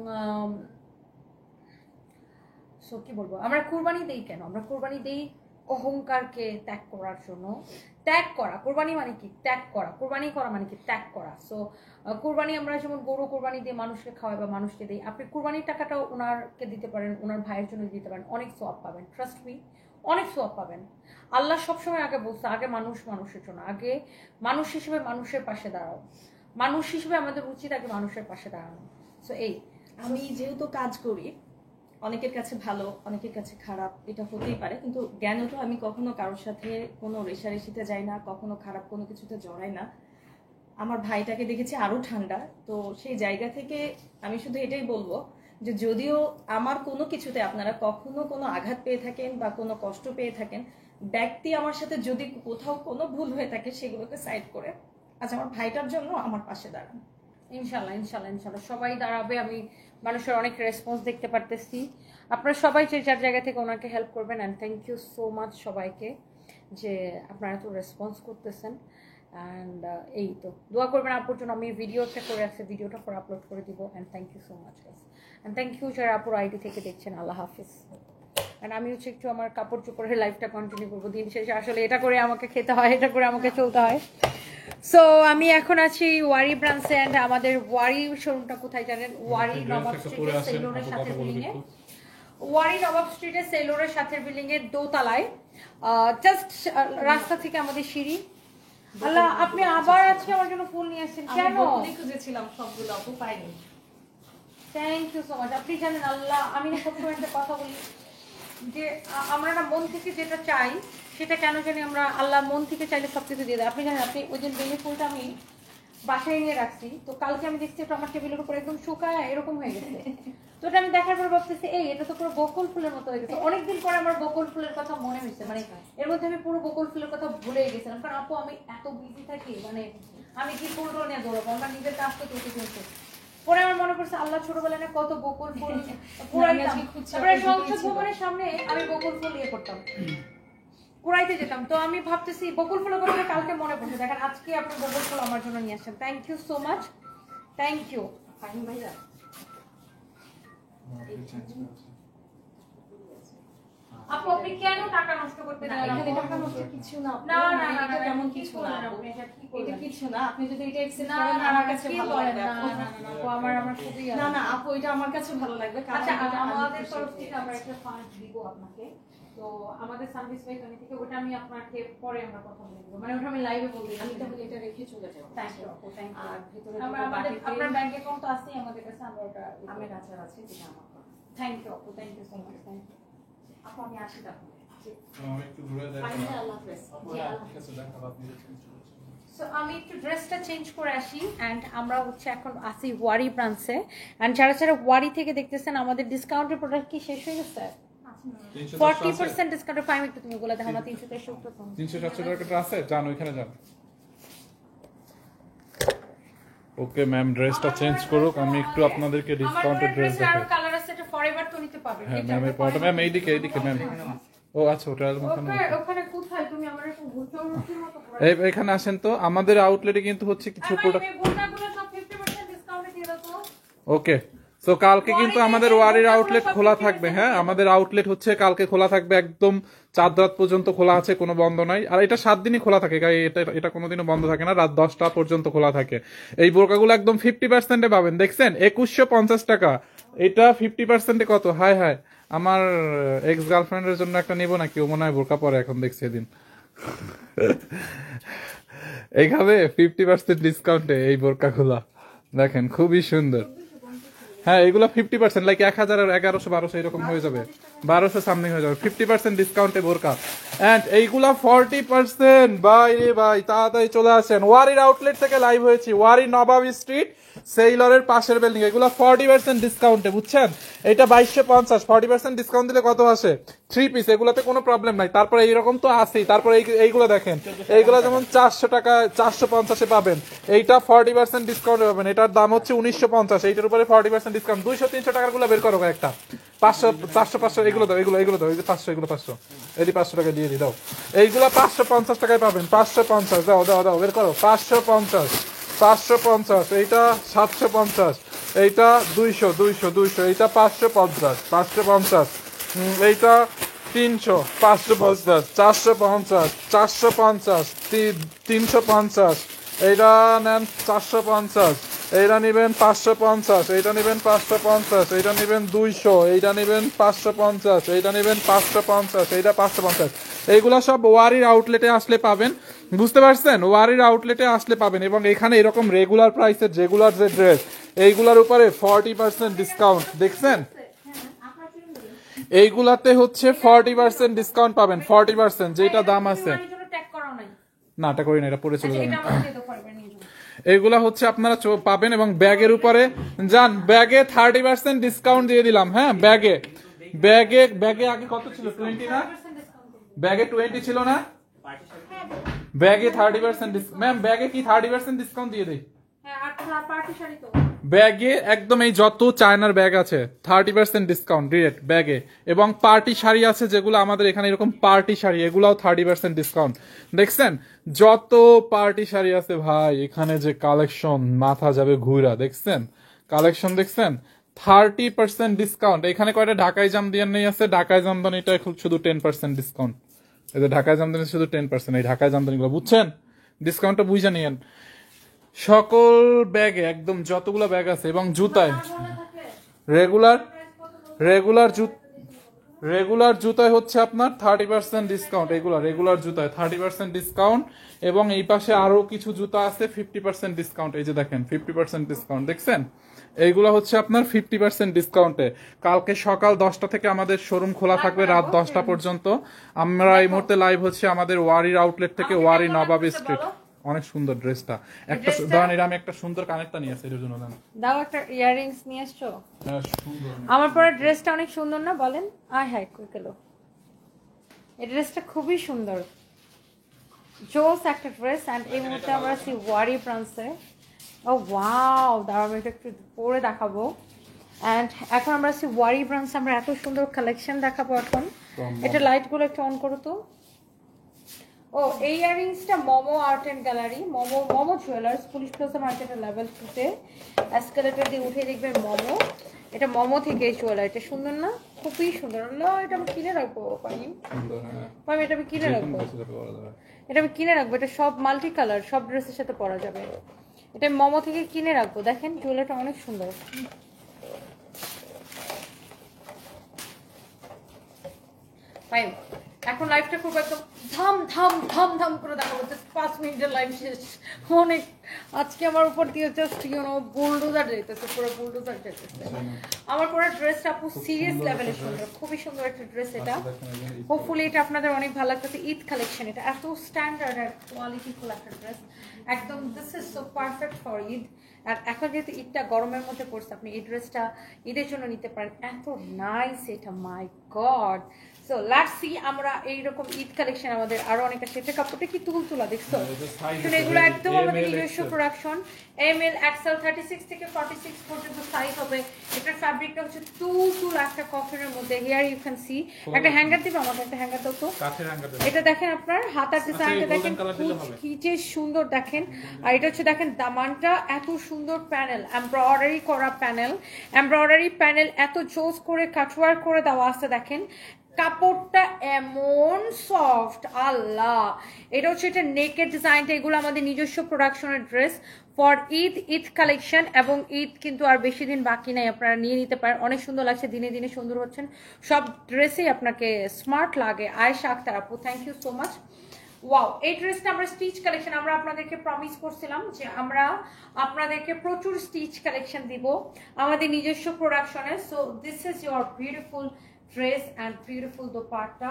সো কি বলবো, আমরা কোরবানি দেই কেন? আমরা কোরবানি দেই অহংকারকে ত্যাগ করার জন্য। ত্যাগ করা, কোরবানি মানে কি? ত্যাগ করা। কোরবানি করা মানে কি? ত্যাগ করা। সো কোরবানি আমরা যেমন গরু কোরবানি দিয়ে মানুষকে খাওয়াই বা মানুষকে দিই, আপনি কোরবানির টাকাটাও ওনারকে দিতে পারেন, ওনার ভাইয়ের জন্য দিতে পারেন, অনেক সওয়াব পাবেন। ট্রাস্ট মি, অনেক সওয়াব পাবেন। আল্লাহ সবসময় আগে বলছে, আগে মানুষের জন্য, আগে মানুষ হিসেবে মানুষের পাশে দাঁড়াও। মানুষ হিসেবে আমাদের উচিত আগে মানুষের পাশে দাঁড়ানো। সো এই আমি যেহেতু কাজ করি, অনেকের কাছে ভালো, অনেকের কাছে খারাপ, এটা হতেই পারে, কিন্তু জ্ঞানত আমি কখনো কারোর সাথে কোনো রেষারেষিতে যাই না, কখনো খারাপ কোনো কিছুতে জড়াই না। আমার ভাইটাকে দেখেছি আরো ঠান্ডা। তো সেই জায়গা থেকে আমি শুধু এটাই বলবো যে যদিও আমার কোনো কিছুতে আপনারা কখনো কোনো আঘাত পেয়ে থাকেন বা কোনো কষ্ট পেয়ে থাকেন, ব্যক্তি আমার সাথে যদি কোথাও কোনো ভুল হয়ে থাকে, সেগুলোকে সাইড করে আজ আমার ভাইটার জন্য আমার পাশে দাঁড়ান। ইনশাল্লাহ ইনশাল্লাহ ইনশাল্লাহ সবাই দাঁড়াবে। আমি মানুষের অনেক রেসপন্স দেখতে পারতেছি। আপনারা সবাই যে যার জায়গা থেকে ওনাকে হেল্প করবেন। And thank you so much সবাইকে যে আপনারা এত রেসপন্স করতেছেন। অ্যান্ড এই তো দোয়া করবেন আপুর জন্য। আমি ভিডিওটা করে রাখছি, ভিডিওটা পরে আপলোড করে দিব। And thank you so much guys. And thank you যারা আপুর আইডি থেকে দেখছেন। আল্লাহ হাফিজ। অ্যান্ড আমি হচ্ছে একটু আমার কাপড় চোপড়ের লাইফটা কন্টিনিউ করবো। দিন শেষে আসলে এটা করে আমাকে খেতে হয়, এটা করে আমাকে চলতে হয়। সো আমি এখন আছি ওয়ারি ব্রাঞ্চে। অ্যান্ড আমাদের ওয়ারি শোরুমটা কোথায় জানেন? ওয়ারি নবাব স্ট্রিটে সেলুরের সাথে বিল্ডিং এ, ওয়ারি নবাব স্ট্রিটে সেলুরের সাথে বিল্ডিং এর দোতলায়, জাস্ট রাস্তা থেকে আমাদের সিঁড়ি। আল্লাহ, আপনি আবার আজকে আমার জন্য ফুল নিয়ে আসছেন কেন? আমি খুঁজেছিলাম সবগুলো, আপু পাইনি। Thank you so much. আপনি জানেন আল্লাহ, আমি না সবসময় একটা কথা বলি যে আমরা না মন থেকে যেটা চাই সেটা কেন জানি আমরা, আল্লাহ মন থেকে চাইলে সবকিছু দিয়ে দেয়। আপনি জানেন, আপনি ওই দিন বেলি ফুলটা আমি বাসায় নিয়ে রাখছি, তো কালকে আমি দেখছি এটা আমার টেবিলের উপর একদম শুকায় এরকম হয়ে গেছে। তো এটা আমি দেখার পর ভাবতেছি এই এটা তো পুরো বকুল ফুলের মতো হয়ে গেছে। অনেকদিন পরে আমার বকুল ফুলের কথা মনে হয়েছে, মানে এর মধ্যে আমি পুরো বকুল ফুলের কথা ভুলে গেছিলাম। কারণ আপু আমি এত বিজি থাকি, মানে আমি কি ফুল টোল নিয়ে দৌড়াবো, আমার নিজের কাজ তো করতে চলছে। পরে আমার মনে পড়ছে আল্লাহ ছোটবেলায় না কত বকুল ফুল তারপরে সংসদ ভবনের সামনে আমি বকুল ফুল ইয়ে করতাম, কুড়াইতে যেতাম। তো আমি ভাবতেছি বকুল ফুলের কথা কালকে মনে পড়ছে। দেখেন আজকে আপনি বকুল ফুল আমার জন্য নিয়ে আসছেন। Thank you so much. Thank you Fahim ভাইয়া। আপু আপনি কেন টাকা নষ্ট করতে দেন? এখানে টাকা নষ্ট কিছু না, না না না, এটা তেমন কিছু না, এটা কিছু না। আপনি যদি এটা অ্যাকসেপ্ট করেন আমার কাছে ভালো লাগবে। আমার খুবই না না আপু, এটা আমার কাছে ভালো লাগবে। আচ্ছা, আমাদের তরফ থেকে আমরা একটা ফান্ড দিব আপনাকে। তো আমাদের সার্ভিস পাইকারি থেকে ওটা আমি আপনাকে পরে আমরা কথা বলে দেব, মানে ওটা আমি লাইভে বলবো। আমি তাহলে এটা রেখে চলে যাব। থ্যাংক ইউ আপু, থ্যাংক ইউ। আর ভিতরে আপনার ব্যাংক অ্যাকাউন্ট তো আছে আমাদের কাছে, আমরা ওটা আমার কাছে আছে, যেটা আমার কথা। থ্যাংক ইউ আপু, thank you so much. Thank you আপু, আমি আসি তাহলে। আমি একটু ঘুরে দেখো। আল্লাহ হাফেজ। ঠিক আছে, দেখা আপনি চেঞ্জ করছেন। সো আমি একটু ড্রেসটা চেঞ্জ করে আসি। অ্যান্ড আমরা হচ্ছে এখন আসি ওয়ারি ব্রাঞ্চে। অ্যান্ড যারা যারা ওয়ারি থেকে দেখতেছেন, আমাদের ডিসকাউন্টের প্রোডাক্ট কি শেষ হয়ে গেছে? 40% ডিসকাউন্টের পাই একটু তুমি বলে দেখো না। 300 370 টাকা আছে, যান ওইখানে যান। ওকে ম্যাম, ড্রেসটা চেঞ্জ করুক, আমি একটু আপনাদেরকে ডিসকাউন্টেড ড্রেস আর দেখাই। কালার আছে, এটা ফরএভার তো নিতে পারবে। হ্যাঁ ম্যাম, এই পরটা ম্যাম এইদিকে ম্যাম। ও আচ্ছা, ওটা ওখানে কোথায় তুমি আমার একটু ঘুরছুর মতো করে এখানে আসেন তো, আমাদের আউটলেটে কিন্তু হচ্ছে কিছু প্রোডাক্ট। এই বোনগুলো সব 50% ডিসকাউন্টে দিয়ে দাও তো। ওকে, সো কালকে কিন্তু আমাদের ওয়ারির আউটলেট খোলা থাকবে। হ্যাঁ, আমাদের আউটলেট হচ্ছে কালকে খোলা থাকবে, একদম 4 রাত পর্যন্ত খোলা আছে, কোনো বন্ধ নাই। আর এটা 7 দিনই খোলা থাকে, এটা কোনোদিনও বন্ধ থাকে না, রাত 10টা পর্যন্ত খোলা থাকে। এই বোরকাগুলো একদম 50%-এ পাবেন, দেখছেন 2150 টাকা। এটা 50%-এ কত? হাই হাই, আমার এক্স গার্লফ্রেন্ডের জন্য একটা নিব নাকি, ও মনে হয় বোরকা পরে এখন, দেখছি এদিন। এইখানে 50% ডিসকাউন্টে এই বোরকাগুলা দেখেন, খুবই সুন্দর। হ্যাঁ, এগুলো 50%, লাইক 1000 আর 1100 1200 এরকম হয়ে যাবে, 1200 সামথিং হয়ে যাবে, 50% ডিসকাউন্টে বোরকা। এন্ড এইগুলা 40%। ভাই রে ভাই, তাড়াতাড়ি চলে আসেন। ওয়ারির আউটলেট থেকে লাইভ হয়েছি, ওয়ারি নবাবী স্ট্রিট, সেইলরের পাশের বিল্ডিং। এগুলো 40% ডিসকাউন্টে, বুঝছেন? এটা 2250, 40% ডিসকাউন্ট দিলে কত আসে? 3 পিস, এগুলাতে কোনো প্রবলেম নাই। তারপরে এইরকম তো আছেই। তারপরে এইগুলো দেখেন, এইগুলো যেমন 400 টাকা 450-এ পাবেন, এইটা 40% ডিসকাউন্টে পাবেন। এটার দাম হচ্ছে 1950, এইটার উপরে 40% ডিসকাউন্ট। 200-300 টাকার গুলো বের করো একটা, 500 400 500 এগুলো দাও, এগুলো দাও, এই যে 500, এগুলো 500, এটি 500 টাকা দিয়ে দাও। এইগুলো 550 টাকায় পাবেন, 550, দাও দাও দাও, বের করো। 550, 550, এইটা 750, এইটা 200, 200, 200, এইটা 550, 550, এইটা 300, 550, 450, 450, 350, এইটা নেন 450, এইটা নেবেন 550, এইটা নেবেন 550, এইটা নেবেন 200, এইটা নেবেন 550, এইটা নেবেন 550, এইটা 550। এইগুলা সব ওয়ারির আউটলেটে আসলে পাবেন, বুঝতে পারছেন? ওয়ারির আউটলেটে আসলে পাবেন। এবং এখানে এরকম রেগুলার প্রাইসের রেগুলার যে ড্রেস, এইগুলার উপরে 40% ডিসকাউন্ট, দেখছেন? এইগুলাতে হচ্ছে 40% ডিসকাউন্ট পাবেন, 40%, যেটা দাম আছে। না, এটা করি না, এটা পরে চলে যাবেন। এইগুলা হচ্ছে আপনারা পাবেন। এবং ব্যাগের উপরে যান, ব্যাগে 30% ডিসকাউন্ট দিয়ে দিলাম। হ্যাঁ, ব্যাগে আগে কত ছিল? 20 না? ব্যাগে 20 ছিল না? ব্যাগে 30% ম্যাম, ব্যাগে কি 30% ডিসকাউন্ট দিয়ে দেই? ব্যাগে একদম এই যত চায়নার ব্যাগ আছে 30% ডিসকাউন্ট ডিরেক্ট ব্যাগে। এবং পার্টি শাড়ি আছে যেগুলো আমাদের এখানে, এরকম পার্টি শাড়ি, এগুলাও 30% ডিসকাউন্ট। দেখছেন যত পার্টি শাড়ি আছে ভাই, এখানে যে কালেকশন, মাথা যাবে ঘুরা। দেখছেন কালেকশন, দেখছেন 30% ডিসকাউন্ট। এখানে কয়টা ঢাকাই জামদানি আছে, ঢাকাই জামদানিটা শুধু 10% ডিসকাউন্ট। এই যে ঢাকাই জামদানি শুধু 10%, এই ঢাকাই জামদানিগুলো বুঝছেন, ডিসকাউন্টটা বুঝে নিয়েন। সকল ব্যাগে একদম যতগুলো ব্যাগ আছে। এবং জুতায় রেগুলার জুতায় হচ্ছে আপনার 30% ডিসকাউন্ট। এগুলো রেগুলার জুতায় 30% ডিসকাউন্ট। এবং এই পাশে আরো কিছু জুতা আছে 50% ডিসকাউন্ট। এই যে দেখেন 50% ডিসকাউন্ট, দেখছেন? এইগুলো হচ্ছে আপনার 50% ডিসকাউন্টে। কালকে সকাল 10টা থেকে আমাদের শোরুম খোলা থাকবে রাত 10টা পর্যন্ত। আমরা এই মুহূর্তে লাইভ হচ্ছে আমাদের ওয়ারির আউটলেট থেকে, ওয়ারি নবাবী স্ট্রিট। অনেক সুন্দর ড্রেসটা, একটা ধরেন, এটা আমি একটা সুন্দর কানেরটা নিয়ে আসছি, এর জন্য দাও। একটা ইয়াররিংস নিয়ে আসছো? হ্যাঁ, সুন্দর। আমার পরা ড্রেসটা অনেক সুন্দর না বলেন? আয় হাই কই গেল? এই ড্রেসটা খুবই সুন্দর, জোস একটা ড্রেস। এন্ড এই মুহূর্তে আমরা আছি ওয়ারি ব্রাঞ্চে। ও ওয়াও, দাঁড়াও আমি এটা একটু পরে দেখাবো। এন্ড এখন আমরা আছি ওয়ারি ব্রাঞ্চে, আমরা এত সুন্দর কালেকশন দেখাবো এখন। এটা লাইটগুলো একটু অন করো তো। ও, এই ইয়াররিংসটা Momo art and gallery, Momo jewellers, police plaza মার্কেটের লেভেল 2-তে এসকেলেটর দিয়ে উঠে দেখবেন মোমো। এটা মোমো থেকে এই জুয়েলারিটা সুন্দর না? খুবই সুন্দর। এটা আমি কিনে রাখবো পাইম, এটা আমি কিনে রাখবো, এটা সব মাল্টি কালার, সব ড্রেসের সাথে পরা যাবে। এটা মোমো থেকে কিনে রাখবো। দেখেন জুয়েলারিটা অনেক সুন্দর। পাইম এখন লাইভটা খুব একদম ধাম ধাম ধাম ধাম করে দেখাবো। 5 মিনিটের লাইভ শেষ। অনেক আজকে আমার উপর দিয়ে জাস্ট বুলডোজার যেতেছে, পুরো বুলডোজার যেতেছে। আমার পুরো ড্রেসটা আপু সিরিয়াস লেভেলে সুন্দর, খুবই সুন্দর একটা ড্রেস। এটা হোপফুলি এটা আপনাদের অনেক ভালো লাগতেছে। ঈদ কালেকশন, এটা এত স্ট্যান্ডার্ড আর কোয়ালিটিফুল একটা ড্রেস, একদম this is so perfect for Eid. আর এখন যেহেতু ঈদটা গরমের মধ্যে পড়ছে, আপনি এই ড্রেসটা ঈদের জন্য নিতে পারেন। এত নাইস এটা, মাই গড। সো লেটস সি, আমরা এইরকম ঈদ কালেকশন আমাদের আরো অনেক আছে। এটা কাপড়টা কি তুলতুলা দেখছো? এগুলো একদম আমাদের নিজস্ব প্রোডাকশন। এম এল এক্সেল 36 থেকে 46 পর্যন্ত সাইজ হবে। এটার ফ্যাব্রিকটা হচ্ছে টুল একটা কটনের মধ্যে। হিয়ার ইউ ক্যান সি, একটা হ্যাঙ্গার দিবে আমাকে, একটা হ্যাঙ্গার দাও তো। এটা দেখেন আপনার হাতার ডিজাইনটা দেখেন কি যে সুন্দর দেখেন। আর এটা হচ্ছে দেখেন দামানটা এত সুন্দর প্যানেল, এমব্রয়ডারি করা প্যানেল, এমব্রয়ডারি প্যানেল এত জোস করে কাটওয়ার্ক করে দেওয়া আছে দেখেন। কাপড়টা এমন সফট, আল্লাহ। এটা হচ্ছে এটা নেকের ডিজাইনটা। এগুলো আমাদের নিজস্ব প্রোডাকশনের ড্রেস ফর ঈদ কালেকশন, এবং ঈদ কিন্তু আর বেশি দিন বাকি নাই, আপনারা নিয়ে নিতে পারেন। অনেক সুন্দর লাগছে, দিনে দিনে সুন্দর হচ্ছেন। সব ড্রেসেই আপনাকে স্মার্ট লাগে। আয়েশা আক্তার আপু, thank you so much. Wow, এই ড্রেসটা আমরা স্টিচ কালেকশন, আমরা আপনাদেরকে প্রমিস করছিলাম যে আমরা আপনাদেরকে প্রচুর স্টিচ কালেকশন দিব আমাদের নিজস্ব প্রোডাকশনে। So this is your beautiful dress and beautiful dupatta.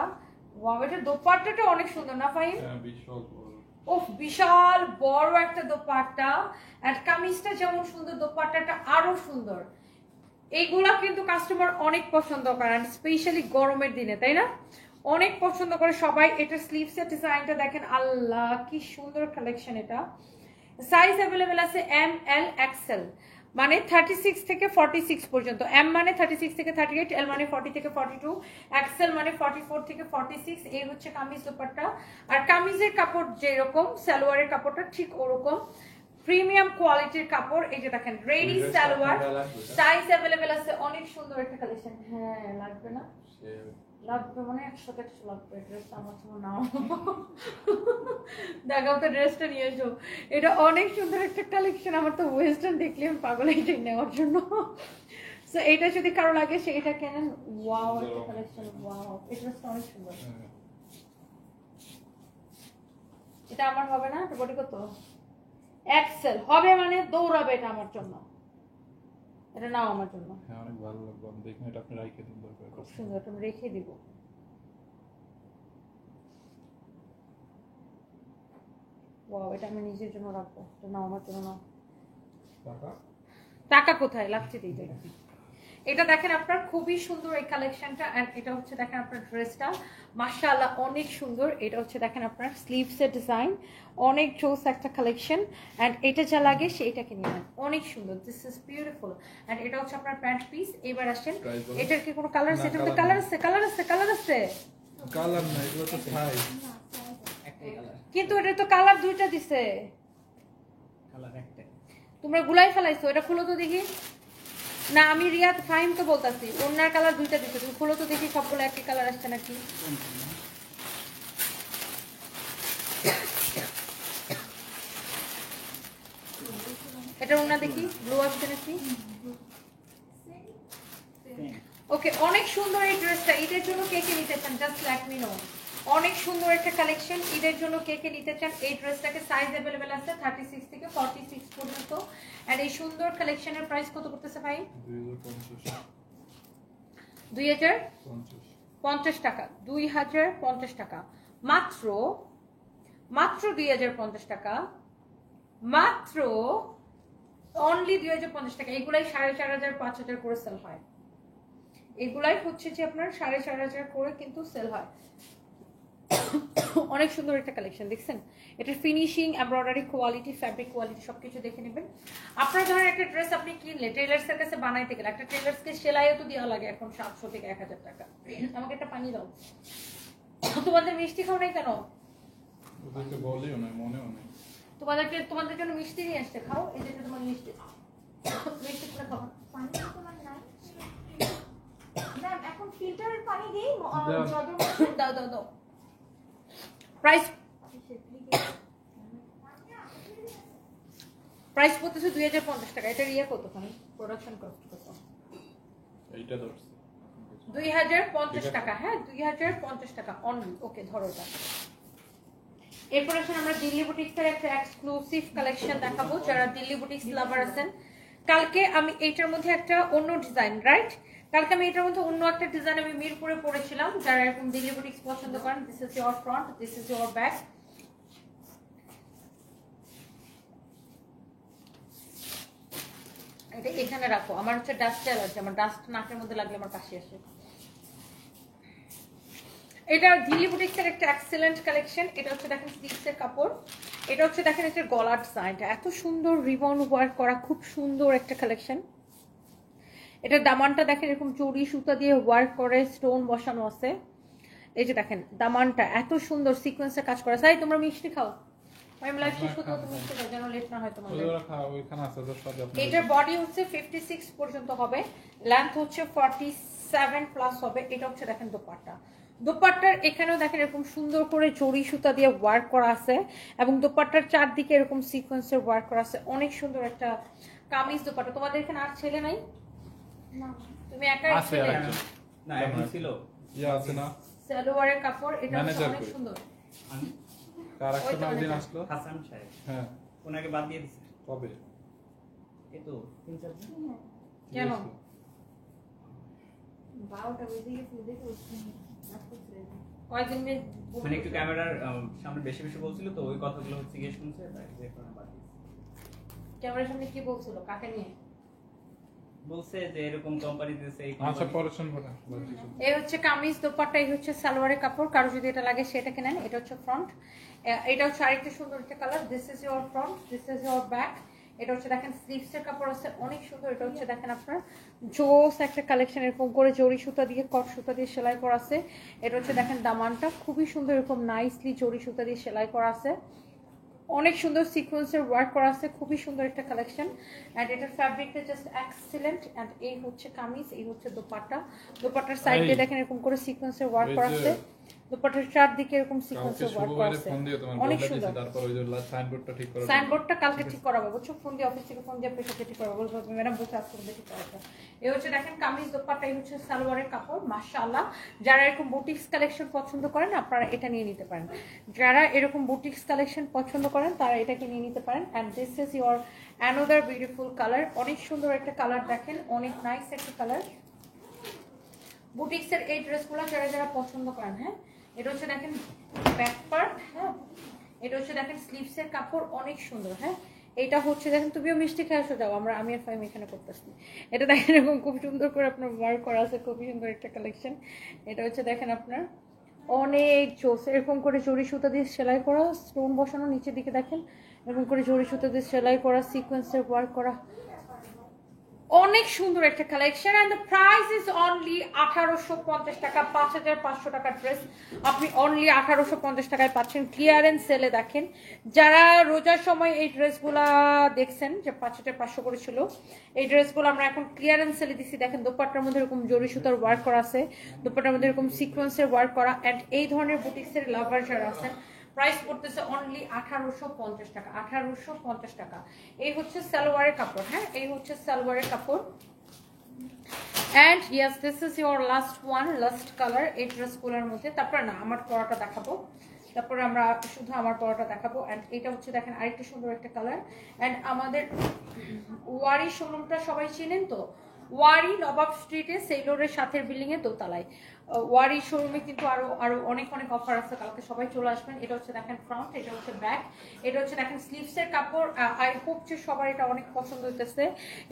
Wow, এটা দোপাট্টাটা অনেক সুন্দর না ভাই? ওহ, বিশাল বড় একটা দোপাট্টা। এন্ড কামিজটা যেমন সুন্দর, দোপাট্টাটা আরো সুন্দর। এইগুলা কিন্তু কাস্টমার অনেক পছন্দ করেন, স্পেশালি গরমের দিনে, তাই না? অনেক পছন্দ করে সবাই। এটা স্লিভসের ডিজাইনটা দেখেন, আল্লাহ কি সুন্দর কালেকশন। এটা সাইজ অ্যাভেলেবেল আছে এম এল এক্সেল, মানে 36 থেকে 46 পর্যন্ত। এম মানে 36 থেকে 38, এল মানে 40 থেকে 42, এক্সেল মানে 44 থেকে 46। এই হচ্ছে কামিজ দোপাট্টা। আর কামিজের কাপড় যেরকম, সালোয়ারের কাপড়টা ঠিক ওরকম প্রিমিয়াম কোয়ালিটির কাপড়। এই যে দেখেন রেডি সালোয়ার, সাইজ অ্যাভেলেবেল আছে। অনেক সুন্দর একটা কালেকশন। হ্যাঁ, লাগবে না? লাগবে মানে 100 লাগবে। ড্রেসটা আমার জন্য নাও, দেখাও তো ড্রেসটা নিয়ে এসো। এটা অনেক সুন্দর একটা কালেকশন। আমার তো ওয়েস্টার্ন দেখলে আমি পাগল এটাই নেওয়ার জন্য। সো এটা যদি কারো লাগে সে এটা কেনেন। ওয়াও, একটা কালেকশন। ওয়াও, এই ড্রেসটা অনেক সুন্দর। এটা আমার হবে না? এটা বডি কত? এক্সেল হবে মানে দৌড়াবে এটা আমার জন্য। এটা নাও আমার জন্য। হ্যাঁ, অনেক ভালো লাগবে। আমি দেখুন এটা আপনি রাইখে দিন, দরকার খুব সুন্দর, তুমি রেখে দিব। ওয়াও, এটা আমি নিজের জন্য রাখবো। এটা নাও আমার জন্য নাও। টাকা কোথায় লাগছে দিতে? এটা দেখেন আপনার খুবই সুন্দর এই কালেকশনটা। এন্ড এটা হচ্ছে দেখেন আপনার ড্রেসটা মাশাআল্লাহ অনেক সুন্দর। এটা হচ্ছে দেখেন আপনার স্লিভসের ডিজাইন, অনেক জোস একটা কালেকশন। এন্ড এটা যা লাগে সেটাকে নিয়ে নেন, অনেক সুন্দর। This is beautiful. এন্ড এটা হচ্ছে আপনার প্যান্ট পিস। এবার আসেন, এটার কি কোনো কালার আছে? এটাতে কালার আছে, কালার আছে, কালার আছে। কালার না, এগুলো তো সাইজ। কিন্তু এটা তো কালার দুইটা দিছে, কালার একটা। তোমরা গুলাই ফেলাইছো। এটা খুলো তো দেখি। না, আমি রিয়াদ ফাহিম তো বলতাছি, ওনার কালার দুইটা দিছে। তুমি খুলো তো দেখি সবগুলো একই কালার আসছে নাকি। এটা ওনা দেখি, ব্লু আসছে নাকি। ওকে, অনেক সুন্দর এই ড্রেসটা। ঈদের জন্য কে কে নিতে চান জাস্ট লেট মি নো। অনেক সুন্দর একটা কালেকশন। ঈদের জন্য কে কে নিতে চান এই ড্রেসটাকে? সাইজ अवेलेबल আছে 36 থেকে 46 পর্যন্ত। আর এই সুন্দর কালেকশনের প্রাইস কত করতেছে ভাই? 2050 টাকা। 2050 টাকা মাত্র, মাত্র 2050 টাকা, মাত্র অনলি 2050 টাকা। এগুলাই 4500 5000 করে সেল হয়। এগুলাই হচ্ছে যে আপনার 4500 করে কিন্তু সেল হয়। অনেক সুন্দর একটা কালেকশন দেখছেন। এটার finishing, embroidery quality, fabric quality সবকিছু দেখে নেবেন। আপনারা ধরেন একটা ড্রেস আপনি কিনলে টেইলার্সের কাছে বানাইতে গেলে একটা টেইলার্সকে সেলাইও তো দেওয়া লাগে এখন 700 থেকে 1000 টাকা। আমাকে একটা পানি দাও। তোমাদের মিষ্টি খাও নাই কেন? ওদেরকে বলিও না, মনেও নেই। তোমাদের জন্য মিষ্টি নিয়ে আসতে, খাও। এই যে তোমার মিষ্টি, মিষ্টি করে খাও। পানি তো তোমার নাই ম্যাম, এখন ফিল্টারের পানি দেই জগের মধ্যে। দাও দাও দাও। প্রাইস প্রাইস পড়তেছে 2050 টাকা। এটা রিয়া কত খানি প্রোডাকশন কস্ট কত? এইটা ধরছি 2050 টাকা। হ্যাঁ, 2050 টাকা অনলি। ওকে, ধরো এটা। এরপর আসেন আমরা দিল্লি বুটিক্সের একটা এক্সক্লুসিভ কালেকশন দেখাবো যারা দিল্লি বুটিক্স লাভার আছেন। কালকে আমি এইটার মধ্যে একটা অন্য ডিজাইন, রাইট? কালকে আমি এটার মধ্যে অন্য একটা ডিজাইন আমি মিরপুরে পরেছিলাম। যারা এরকম দিল্লি বুটিক্স পছন্দ করেন, this is your front, this is your back. এটা এখানে রাখো, আমার হচ্ছে ডাস্ট অ্যালার্জি, আমার ডাস্ট নাকের মধ্যে লাগলে আমার কাশি আসে। এটা দিল্লি বুটিক্সের একটা এক্সেলেন্ট কালেকশন। এটা হচ্ছে দেখেন স্লিভসের কাপড়, এটা হচ্ছে দেখেন একটা গলার ডিজাইনটা এত সুন্দর রিবন ওয়ার্ক করা, খুব সুন্দর একটা কালেকশন। এটা দামানটা দেখেন এরকম চড়ি সুতা দিয়ে ওয়ার্ক করে স্টোন বসানো আছে। এই যে দেখেন দামানটা এত সুন্দর সিকোয়েন্সে কাজ করা। সাই তোমরা মিষ্টি খাও, আমি লাইভ শেষ করতে তুমি মিষ্টি খাও যেন লেট না হয় তোমাদের। এটার বডি হচ্ছে 56 পর্যন্ত হবে, লেন্থ হচ্ছে 47 প্লাস হবে। এটা হচ্ছে দেখেন দোপাট্টা, দোপাট্টার এখানেও দেখেন এরকম সুন্দর করে জড়ি সুতা দিয়ে ওয়ার্ক করা আছে এবং দোপাট্টার চারদিকে এরকম সিকোয়েন্সের ওয়ার্ক করা আছে। অনেক সুন্দর একটা কামিজ দোপাট্টা। তোমাদের এখানে আর ছেলে নাই? না তুমি একাই ছেলে? না এখন ছিল ইয়া আছে না সালোয়ারের কাপড়, এটা হচ্ছে ম্যানেজার অনেক কই? সুন্দর। কার ওই একটা তো দিন ম্যানেজার। আসলো? হাসান সাহেব হ্যাঁ ওনাকে বাদ দিয়ে দিছে। কবে? এই তো 3-4 দিন। কেন? 12টা বেজে গেছে দেখে উঠছি কয়দিন মানে একটু ক্যামেরার সামনে বেশি বেশি বলছিল তো ওই কথাগুলো হচ্ছে গিয়ে শুনছে তাই যে কারণে বাদ দিয়েছে। ক্যামেরার সামনে কি বলছিল, কাকে নিয়ে? বলছে যে এরকম কোম্পানি দিয়েছে এই আচ্ছা কোম্পানি পরে শুনবো না। এই হচ্ছে কামিজ দোপাট্টা, এই হচ্ছে সালোয়ারের কাপড়। কারো যদি এটা লাগে সেটা কিনেন। এটা হচ্ছে ফ্রন্ট, এটা হচ্ছে আরেকটা সুন্দর একটা colour. This is your front, this is your back. এটা হচ্ছে দেখেন স্লিভসের কাপড় আছে অনেক সুন্দর। এটা হচ্ছে দেখেন আপনার জোস একটা কালেকশন, এরকম করে জড়ি সুতা দিয়ে কট সুতা দিয়ে সেলাই করা আছে। এটা হচ্ছে দেখেন দামানটা খুবই সুন্দর, এরকম নাইসলি জড়ি সুতা দিয়ে সেলাই করা আছে, অনেক সুন্দর সিকোয়েন্সের ওয়ার্ক করা আছে, খুবই সুন্দর একটা কালেকশন। এন্ড এটার ফ্যাব্রিকটা জাস্ট এক্সিলেন্ট। এন্ড এই হচ্ছে কামিজ, এই হচ্ছে দোপাট্টা। দোপাট্টার সাইডে দেখেন এরকম করে সিকোয়েন্সের ওয়ার্ক করা আছে, দোপাট্টার চারদিকে এরকম সিকোয়েন্সের ওয়ার্ক করা আছে, অনেক সুন্দর। তারপর ওই যে সাইনবোর্ডটা ঠিক করে সাইনবোর্ডটা কালকে ঠিক করাবো, বুঝছো? ফোন দিয়ে অফিস থেকে ফোন দিয়ে পেশাতে ঠিক করাবো, বলবো ম্যাডাম বলছে আজকে ঠিক করাবো। এই হচ্ছে দেখেন কামিজ দোপাট্টা, এই হচ্ছে সালোয়ারের কাপড়। মাশাআল্লাহ, যারা এরকম বুটিক্স কালেকশন পছন্দ করেন আপনারা এটা নিয়ে নিতে পারেন। যারা এরকম বুটিক্স কালেকশন পছন্দ করেন তারা এটাকে নিয়ে নিতে পারেন। And this is your another beautiful colour. অনেক সুন্দর একটা কালার দেখেন, অনেক নাইস একটা কালার। বুটিক্সের এই ড্রেসগুলো যারা যারা পছন্দ করেন, হ্যাঁ এটা হচ্ছে দেখেন ব্যাক পার্ট, হ্যাঁ এটা হচ্ছে দেখেন স্লিভসের কাপড় অনেক সুন্দর। হ্যাঁ এটা হচ্ছে দেখেন, তুমিও মিষ্টি খেয়ে আসো, যাও আমি আর ফাইম এখানে করতেছি। এটা দেখেন এরকম খুব সুন্দর করে আপনার ওয়ার্ক করা আছে, খুবই সুন্দর একটা কালেকশন। এটা হচ্ছে দেখেন আপনার অনেক জোস, এরকম করে জড়ি সুতা দিয়ে সেলাই করা, স্টোন বসানো, নিচের দিকে দেখেন এরকম করে জড়ি সুতা দিয়ে সেলাই করা, সিকোয়েন্সের ওয়ার্ক করা, অনেক সুন্দর একটা collection. And the price is only 1850 টাকা। 5500 টাকার ড্রেস আপনি অনলি 1850 টাকায় পাচ্ছেন ক্লিয়ারেন্স সেলে। দেখেন যারা রোজার সময় এই ড্রেসগুলা দেখছেন যে 5500 করে ছিল, এই ড্রেসগুলো আমরা এখন ক্লিয়ারেন্স সেলে দিচ্ছি। দেখেন দোপাট্টার মধ্যে এরকম জরি সুতার ওয়ার্ক করা আছে, দোপাট্টার মধ্যে এরকম সিকোয়েন্সের ওয়ার্ক করা। এন্ড এই ধরনের বুটিক্সের লাভার যারা আছেন প্রাইস পড়তেছে অনলি 1850 টাকা। 1850 টাকা। এই হচ্ছে সালোয়ারের কাপড়, হ্যাঁ এই হচ্ছে সালোয়ারের কাপড়। And yes this is your last one, last colour এই ড্রেসগুলোর মধ্যে। তারপর না আমার পরাটা দেখাবো, তারপরে আমরা শুধু আমার পরাটা দেখাবো। এন্ড এটা হচ্ছে দেখেন আরেকটা সুন্দর একটা কালার। এন্ড আমাদের ওয়ারি শোরুমটা সবাই চিনেন তো, ওয়ারি নবাব স্ট্রিটে সেইলোরের সাথের বিল্ডিং এ দোতলায় ওয়ারি শোরুমে কিন্তু আরো অনেক অনেক অফার আছে, কালকে সবাই চলে আসবেন। এটা হচ্ছে দেখেন ফ্রন্ট, এটা হচ্ছে ব্যাক, এটা হচ্ছে দেখেন স্লিভসের কাপড়। আই হোপ যে সবার এটা অনেক পছন্দ হইতেছে।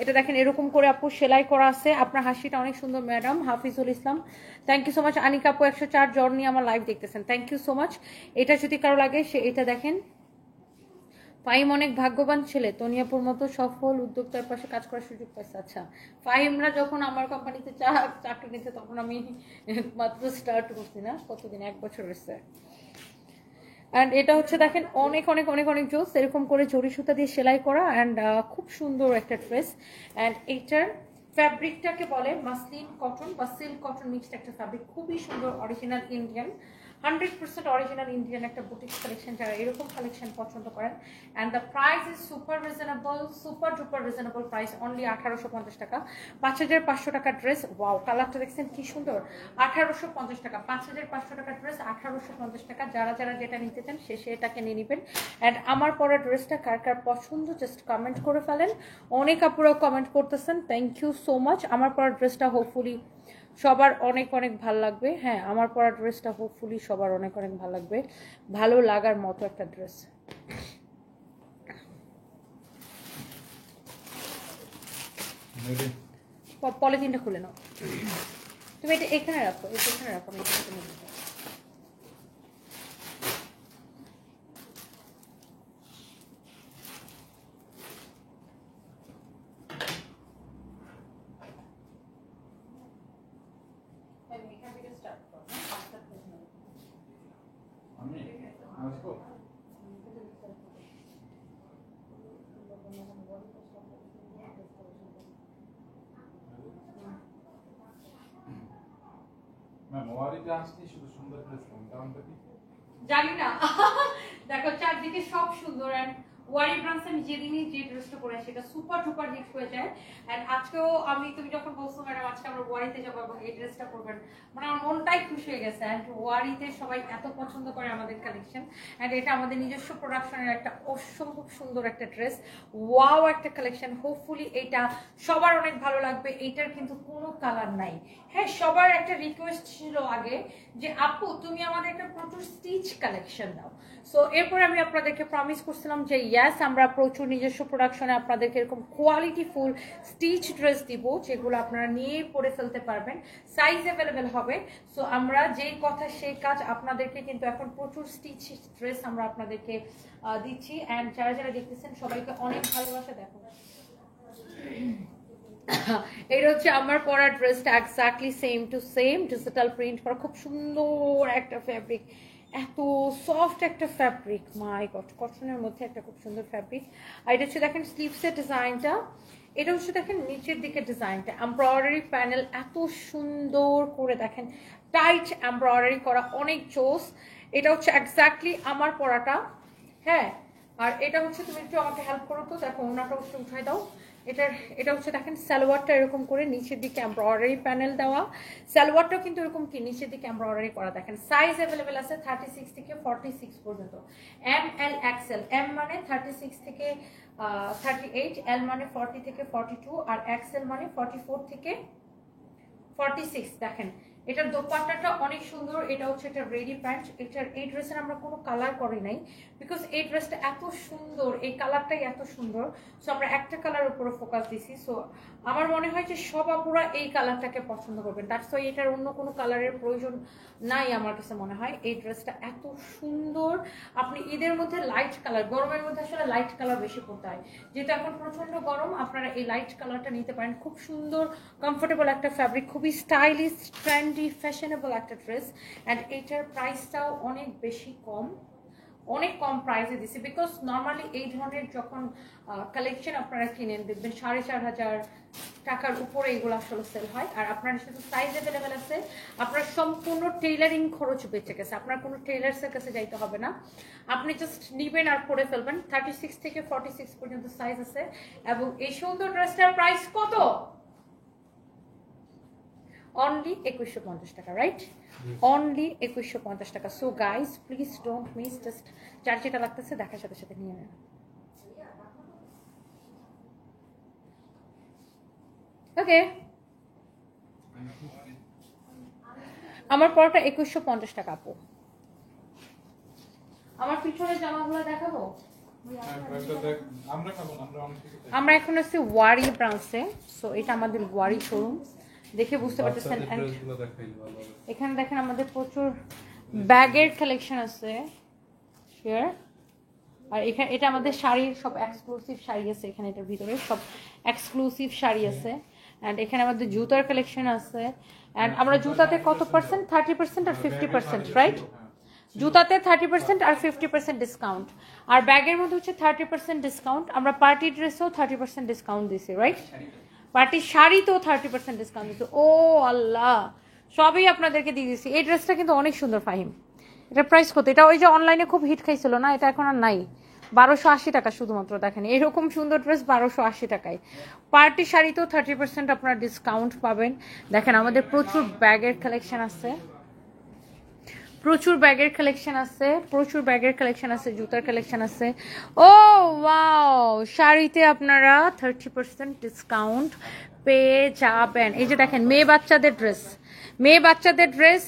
এটা দেখেন এরকম করে আপু সেলাই করা আছে, আপনার হাসিটা অনেক সুন্দর madam. Hafizul Islam thank you so much. Anika আপু 104 জন নিয়ে আমার লাইভ দেখতেছেন, থ্যাংক ইউ সো মাচ। এটা যদি কারো লাগে সে এটা দেখেন। ফাহিম অনেক ভাগ্যবান ছেলে, তনিয়াপুর মতো সফল উদ্যোক্তার পাশে কাজ করার সুযোগ পাইছে। আচ্ছা ফাহিমরা যখন আমার কোম্পানিতে চাকরি নিতে তখন আমি মাত্র স্টার্ট করছি, না কতদিন, 1 বছর হয়েছে। অ্যান্ড এটা হচ্ছে দেখেন অনেক অনেক অনেক অনেক জোস, এরকম করে জরি সুতা দিয়ে সেলাই করা। অ্যান্ড খুব সুন্দর একটা ড্রেস। অ্যান্ড এইটার ফ্যাব্রিকটাকে বলে মাসলিন কটন বা সিল্ক কটন মিক্সড একটা ফ্যাব্রিক, খুবই সুন্দর, অরিজিনাল ইন্ডিয়ান, 100% অরিজিনাল ইন্ডিয়ান একটা বুটিক্স কালেকশন। যারা এরকম কালেকশন পছন্দ করেন, and the price is super reasonable, super duper reasonable price, only 1850 টাকা। 5500 টাকার ড্রেস, ওয়াও কালারটা দেখছেন কি সুন্দর, 1850 টাকা। 5500 টাকার ড্রেস 1850 টাকা। যারা যারা যেটা নিতে চান সে সেটাকে নিয়ে নেবেন। অ্যান্ড আমার পরা ড্রেসটা কার কার পছন্দ জাস্ট কমেন্ট করে ফেলেন। অনেক আপুরাও কমেন্ট করতেছেন, থ্যাংক ইউ সো মাচ। আমার পরা ড্রেসটা হোপফুলি সবার অনেক অনেক ভালো লাগবে। হ্যাঁ আমার পরা ড্রেসটা হোপফুলি সবার অনেক অনেক ভালো লাগবে, ভালো লাগার মতো একটা ড্রেস। পলিথিনটা খুলে নাও। তুমি এটা এখানে রাখো, এটা এখানে রাখো, আমি এটা নিয়ে নেবো। জানি না দেখো চারদিকে সব সুন্দর। এন্ড ওয়ারি ব্রান্ডস আমি যেদিনই যে ড্রেসটা পরে সেটা সুপার ডুপার হিট হয়ে যায়। এন্ড আজকেও তুমি যখন বলছো ম্যাডাম আজকে আমরা ওয়ারিতে যাবো এবং এই ড্রেসটা পরবেন, মানে আমার মনটাই খুশি হয়ে গেছে। এন্ড ওয়ারিতে সবাই এত পছন্দ করে আমাদের কালেকশন। এন্ড এটা আমাদের নিজস্ব প্রোডাকশনের একটা অসম্ভব সুন্দর একটা ড্রেস, ওয়াও একটা কালেকশন। হোপফুলি এটা সবার অনেক ভালো লাগবে। এইটার কিন্তু কোনো কালার নাই। হ্যাঁ, সবার একটা রিকোয়েস্ট ছিল আগে যে আপু তুমি আমাদের একটা প্রচুর স্টিচ কালেকশন দাও। সো এরপরে আমি আপনাদেরকে প্রমিস করছিলাম যে ইয়াস আমরা প্রচুর নিজস্ব প্রোডাকশনে আপনাদেরকে এরকম কোয়ালিটি ফুল স্টিচ ড্রেস দিব যেগুলো আপনারা নিয়ে পরে ফেলতে পারবেন, সাইজ অ্যাভেলেবেল হবে। সো আমরা যেই কথা সেই কাজ, আপনাদেরকে কিন্তু এখন প্রচুর স্টিচ ড্রেস আমরা আপনাদেরকে দিচ্ছি। অ্যান্ড যারা যারা দেখতেছেন সবাইকে অনেক ভালোবাসা। দেখো এটা হচ্ছে আমার পরা ড্রেসটা exactly same to same, digital print করা, খুব সুন্দর একটা ফ্যাব্রিক, এত সফট একটা ফ্যাব্রিক, মাই গড, কটনের মধ্যে একটা খুব সুন্দর ফ্যাব্রিক। আর এটা হচ্ছে দেখেন স্লিভসের ডিজাইনটা, এটা হচ্ছে দেখেন নিচের দিকে ডিজাইনটা, এমব্রয়ডারি প্যানেল এত সুন্দর করে দেখেন, টাইট এমব্রয়ডারি করা, অনেক জোস। এটা হচ্ছে এক্স্যাক্টলি আমার পরাটা। হ্যাঁ, আর এটা হচ্ছে তুমি একটু আমাকে হেল্প করো তো, দেখো ওনাটা হচ্ছে উঠাই দাও। এটা হচ্ছে দেখেন সালোয়ারটা এরকম করে নিচের দিকে এমব্রয়ডারি প্যানেল দেওয়া, সালোয়ারটাও কিন্তু এরকম কি নিচের দিকে এমব্রয়ডারি করা। দেখেন সাইজ অ্যাভেলেবেল আছে 36 থেকে 46 পর্যন্ত, এম এল এক্সেল। এম মানে 36 থেকে 38, এল মানে 40 থেকে 42, আর এক্সেল মানে 44 থেকে 46। দেখেন এটার দোপাট্টাটা অনেক সুন্দর। এটা হচ্ছে এটা রেডি প্যান্ট। এই ড্রেসের আমরা কোনো কালার করি নাই বিকজ এই ড্রেসটা এত সুন্দর, এই কালারটাই এত সুন্দর। সো আমরা একটা কালার উপরে ফোকাস দিছি। সো আমার মনে হয় যে সব আপুরা এই কালারটাকে পছন্দ করবেন, দ্যাটস ওয়াই এটার অন্য কোনো কালারের প্রয়োজন নাই আমার কাছে মনে হয়। এই ড্রেসটা এত সুন্দর। আপনি ঈদের মধ্যে লাইট কালার, গরমের মধ্যে আসলে লাইট কালার বেশি পড়তে হয়, যেহেতু এখন প্রচন্ড গরম, আপনারা এই লাইট কালারটা নিতে পারেন। খুব সুন্দর কমফোর্টেবল একটা ফ্যাব্রিক, খুবই স্টাইলিশ ট্রেন্ডি ফ্যাশনেবল একটা ড্রেস। অ্যান্ড এইটার প্রাইসটাও অনেক বেশি কম, অনেক কম প্রাইসে দিছি বিকজ নর্মালি এই ধরনের যখন কালেকশন আপনারা কিনেন দেখবেন 4,500 টাকার উপরে এগুলো আসলে সেল হয়। আর আপনার শুধু সাইজ অ্যাভেলেবেল আছে, আপনার সম্পূর্ণ টেইলারিং খরচ বেঁচে গেছে, আপনার কোনো টেইলার্সের কাছে যাইতে হবে না, আপনি জাস্ট নিবেন আর পরে ফেলবেন। 36 থেকে 46 পর্যন্ত সাইজ আছে। এবং এই সুন্দর ড্রেসটার প্রাইস কত? অনলি 2150 টাকা, রাইট? অনলি 2150 টাকা। So guys please don't miss, just যার যেটা লাগতেছে দেখার সাথে সাথে নিয়ে নেন। ওকে, আমার পরটা 2150 টাকা আপু। আমার পিছনের জামাগুলো দেখাবো। আমরা এখন আছি ওয়ারি ব্রাঞ্চে। সো এটা আমাদের ওয়ারি শোরুম, দেখে বুঝতে পারতেছেন। এখানে দেখেন আমাদের প্রচুর ব্যাগের কালেকশন আছে শিওর। আর এখানে এটা আমাদের শাড়ির সব এক্সক্লুসিভ শাড়ি আছে, এখানে এটার ভিতরে সব এক্সক্লুসিভ শাড়ি আছে। অ্যান্ড এখানে আমাদের জুতার কালেকশন আছে। অ্যান্ড আমরা জুতাতে কত পার্সেন্ট? 30% আর 50%, রাইট? জুতাতে 30% আর 50% ডিসকাউন্ট। আর ব্যাগের মধ্যে হচ্ছে 30% ডিসকাউন্ট। আমরা পার্টি ড্রেসেও 30% ডিসকাউন্ট দিছি, রাইট? পার্টি শাড়িতেও 30% ডিসকাউন্ট দিচ্ছি। ও আল্লাহ, সবই আপনাদেরকে দিয়ে দিচ্ছি। এই ড্রেসটা কিন্তু অনেক সুন্দর ফাহিম। এটার প্রাইস কত? এটা ওই যে অনলাইনে খুব হিট খাইছিল না, এটা এখন আর নাই। 1280 টাকা শুধুমাত্র। দেখেন এরকম সুন্দর ড্রেস 1280 টাকায়। পার্টি শাড়িতেও 30% আপনারা ডিসকাউন্ট পাবেন। দেখেন আমাদের প্রচুর ব্যাগের কালেকশন আছে, প্রচুর ব্যাগের কালেকশন আছে, প্রচুর ব্যাগের কালেকশন আছে, জুতার কালেকশন আছে। ও ওয়াও, শাড়িতে আপনারা 30% ডিসকাউন্ট পেয়ে যাবেন। এই যে দেখেন মেয়ে বাচ্চাদের ড্রেস, মেয়ে বাচ্চাদের ড্রেস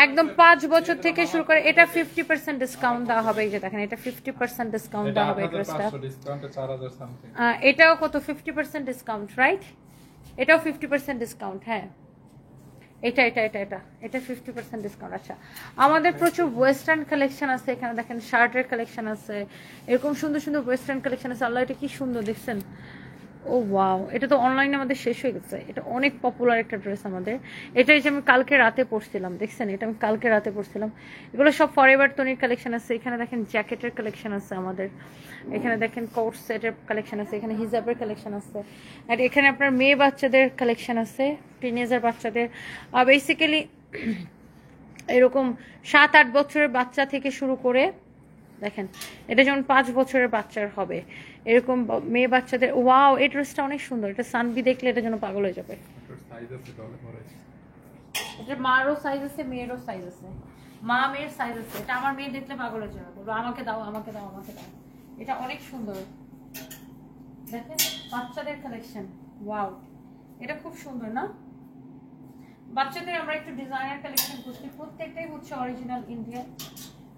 একদম 5 বছর থেকে শুরু করে এটা 50% ডিসকাউন্ট দেওয়া হবে। এই যে দেখেন এটা 50% ডিসকাউন্ট দেওয়া হবে। ড্রেসটা এটাও কত? 50% ডিসকাউন্ট, রাইট? এটাও 50% ডিসকাউন্ট। হ্যাঁ, এটা 50% ডিসকাউন্ট। আচ্ছা, আমাদের প্রচুর ওয়েস্টার্ন কালেকশন আছে এখানে, দেখেন শার্টের কালেকশন আছে, এরকম সুন্দর সুন্দর ওয়েস্টার্ন কালেকশন আছে। আল্লাহ, এটা কি সুন্দর দেখছেন, ও ওয়াও, এটা তো অনলাইনে আমাদের শেষ হয়ে গেছে, এটা অনেক পপুলার একটা ড্রেস আমাদের। এটা যে আমি কালকে রাতে পরছিলাম, দেখছেন, এটা আমি কালকে রাতে পরছিলাম। এগুলো সব ফরএভার তনির কালেকশন আছে। এখানে দেখেন জ্যাকেটের কালেকশন আছে আমাদের, এখানে দেখেন কোট সেটের কালেকশন আছে, এখানে হিজাবের কালেকশন আছে, আর এখানে আপনার মেয়ে বাচ্চাদের কালেকশন আছে, টিনেজার বাচ্চাদের। বেসিক্যালি এরকম 7-8 বছরের বাচ্চা থেকে শুরু করে, দেখেন এটা যেমন 5 বছরের বাচ্চার হবে, এরকম মেয়ে বাচ্চাদের। ওয়াও, এই ড্রেসটা অনেক সুন্দর, এটা সানবি দেখলে এটা যেন পাগল হয়ে যাবে। এটা মারও সাইজ আছে, মেয়েরও সাইজ আছে, মা মেয়ের সাইজ আছে। এটা আমার মেয়ে দেখলে পাগল হয়ে যাবে, বলবো আমাকে দাও আমাকে দাও আমাকে দাও। এটা অনেক সুন্দর, দেখেন বাচ্চাদের কালেকশন। ওয়াও, এটা খুব সুন্দর না? বাচ্চাদের আমরা একটু ডিজাইনার কালেকশন করছি, প্রত্যেকটাই হচ্ছে অরিজিনাল ইন্ডিয়ান।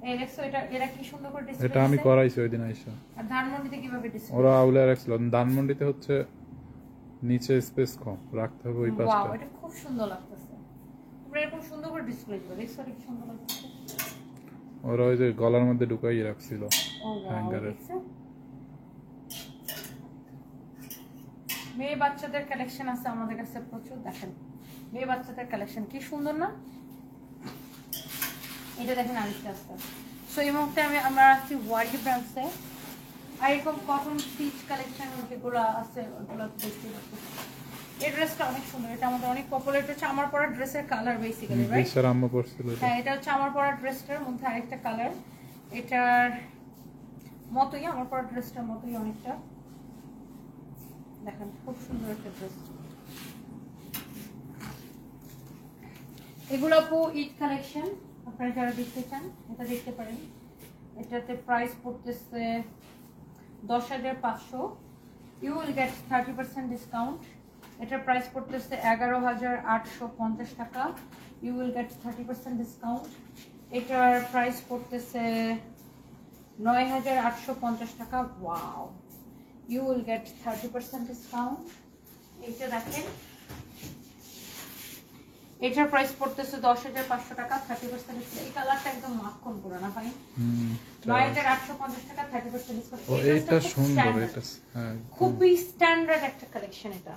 এই দেখছো, এরা কি সুন্দর করে ডিসপ্লে। এটা আমি করাইছি ওইদিন আইসা। আর ধানমন্ডিতে কিভাবে ডিসপ্লে? ওরা আউলে রাখছিল, ধানমন্ডিতে হচ্ছে নিচে স্পেস কম, রাখতে হবে ওই পাশটা। ওয়াও, এটা খুব সুন্দর লাগতেছে। তোমরা এরকম সুন্দর করে ডিসপ্লে দিও, দেখছো কি সুন্দর লাগতেছে। ওরা ওই যে গলার মধ্যে ঢুকাই রাখছিল ও ওয়াও, হ্যাঙ্গারে। দেখছো? মেয়ে বাচ্চাদের কালেকশন আছে আমাদের কাছে প্রচুর, দেখেন মেয়ে বাচ্চাদের কালেকশন কি সুন্দর না? এটা দেখেন আরেকটা আছে। সো এই মুহূর্তে আমরা আছি ওয়ারি ব্রান্ডসে, আর এরকম কটন স্টিচ কালেকশন যেগুলো আছে ওগুলো দেখতে পাচ্ছি। এই ড্রেসটা অনেক সুন্দর, এটা আমাদের অনেক পপুলার। এটা হচ্ছে আমার পরা ড্রেসের কালার বেসিক্যালি, রাইট? বিশার আম্মু পড়ছিল এটা। হ্যাঁ, এটা হচ্ছে আমার পরা ড্রেসটার মধ্যে আরেকটা কালার, এটার মতোই, আমার পরা ড্রেসটার মতোই অনেকটা। দেখেন খুব সুন্দর একটা ড্রেস। এগুলো আপু ঈদ কালেকশন, আপনারা যারা দেখতে চান এটা দেখতে পারেন। এটাতে প্রাইস পড়তেছে 10,500, ইউ উইল গেট 30% ডিসকাউন্ট। এটার প্রাইস পড়তেছে 11,850 টাকা, ইউ উইল গেট 30% ডিসকাউন্ট। এটার প্রাইস পড়তেছে 9,850 টাকা, wow, you will get 30% discount. এটা দেখেন, এটার প্রাইস পড়তেছে 10,500 টাকা, 30% ডিসকাউন্ট। এই কালারটা একদম মাখন পুরো না ভাই, 9,850 টাকা, 30% ডিসকাউন্ট। ও এইটা সুন্দর, এটা হ্যাঁ খুবই স্ট্যান্ডার্ড একটা কালেকশন। এটা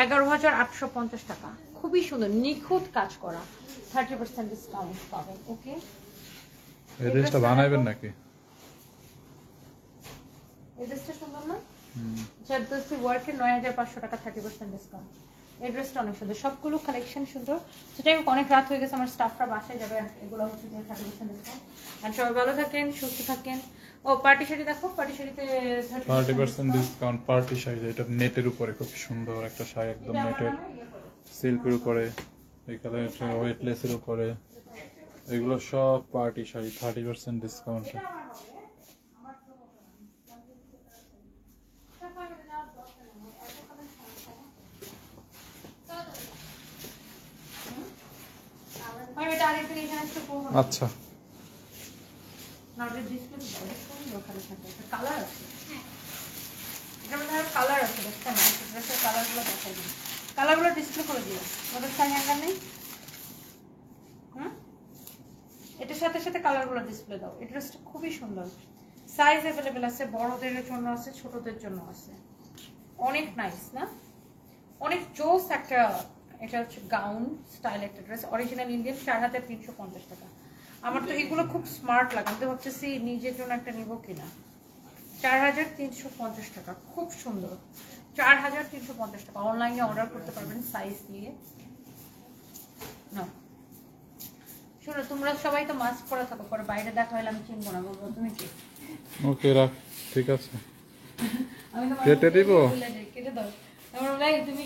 11,850 টাকা, খুবই সুন্দর নিখুঁত কাজ করা, 30% ডিসকাউন্ট পাবেন। ওকে, এই ড্রেসটা বানাইবেন নাকি? এই ড্রেসটা সুন্দর না? জারদস্তি ওয়ার্কের 9,500 টাকা, 30% ডিসকাউন্ট। এই ড্রেসটা অনেক সুন্দর, সবগুলো কালেকশন সুন্দর। সেটাই অনেক রাত হয়ে গেছে, আমার স্টাফরা বাসায় যাবে, এগুলো হচ্ছে 30% ডিসকাউন্ট। আর সবাই ভালো থাকেন, সুস্থ থাকেন। ও পার্টি শাড়ি দেখো, পার্টি শাড়িতে 30% ডিসকাউন্ট পার্টি শাড়ি। এটা নেটের উপরে খুব সুন্দর একটা শাড়ি, একদম নেটের সিল্কের উপরে, এই কালার ওয়েটলেসের উপরে, এগুলো সব পার্টি শাড়ি 30% ডিসকাউন্টে। আচ্ছা, কালার আছে, এটার মধ্যে আরো কালার আছে, দেখতে না ড্রেসের কালারগুলো দেখাই দিন, কালারগুলো ডিসপ্লে করে দিও। ওদের সাইজ হ্যাঙ্গার নেই, এটার সাথে সাথে কালারগুলো ডিসপ্লে দাও। এই ড্রেসটা খুবই সুন্দর, সাইজ অ্যাভেলেবেল আছে, বড়দের জন্য আছে, ছোটদের জন্য আছে, অনেক নাইস না? অনেক জোস একটা, এটা হচ্ছে গাউন স্টাইল একটা ড্রেস, অরিজিনাল ইন্ডিয়ান, 4,350 টাকা। আমার তো এগুলো খুব স্মার্ট লাগে, আমি তো ভাবতেছি নিজের জন্য একটা নিব কিনা। 4,350 টাকা, খুব সুন্দর, 4,350 টাকা। অনলাইনে অর্ডার করতে পারবেন সাইজ দিয়ে। না শোনো, তোমরা সবাই তো মাস্ক পরা থাকো, পরে বাইরে দেখা হলে আমি চিনবো না, বলবো তুমি কি। ওকে রাখ, ঠিক আছে। আমি তো কেটে দিব? কেটে দাও, আমার ভাই তুমি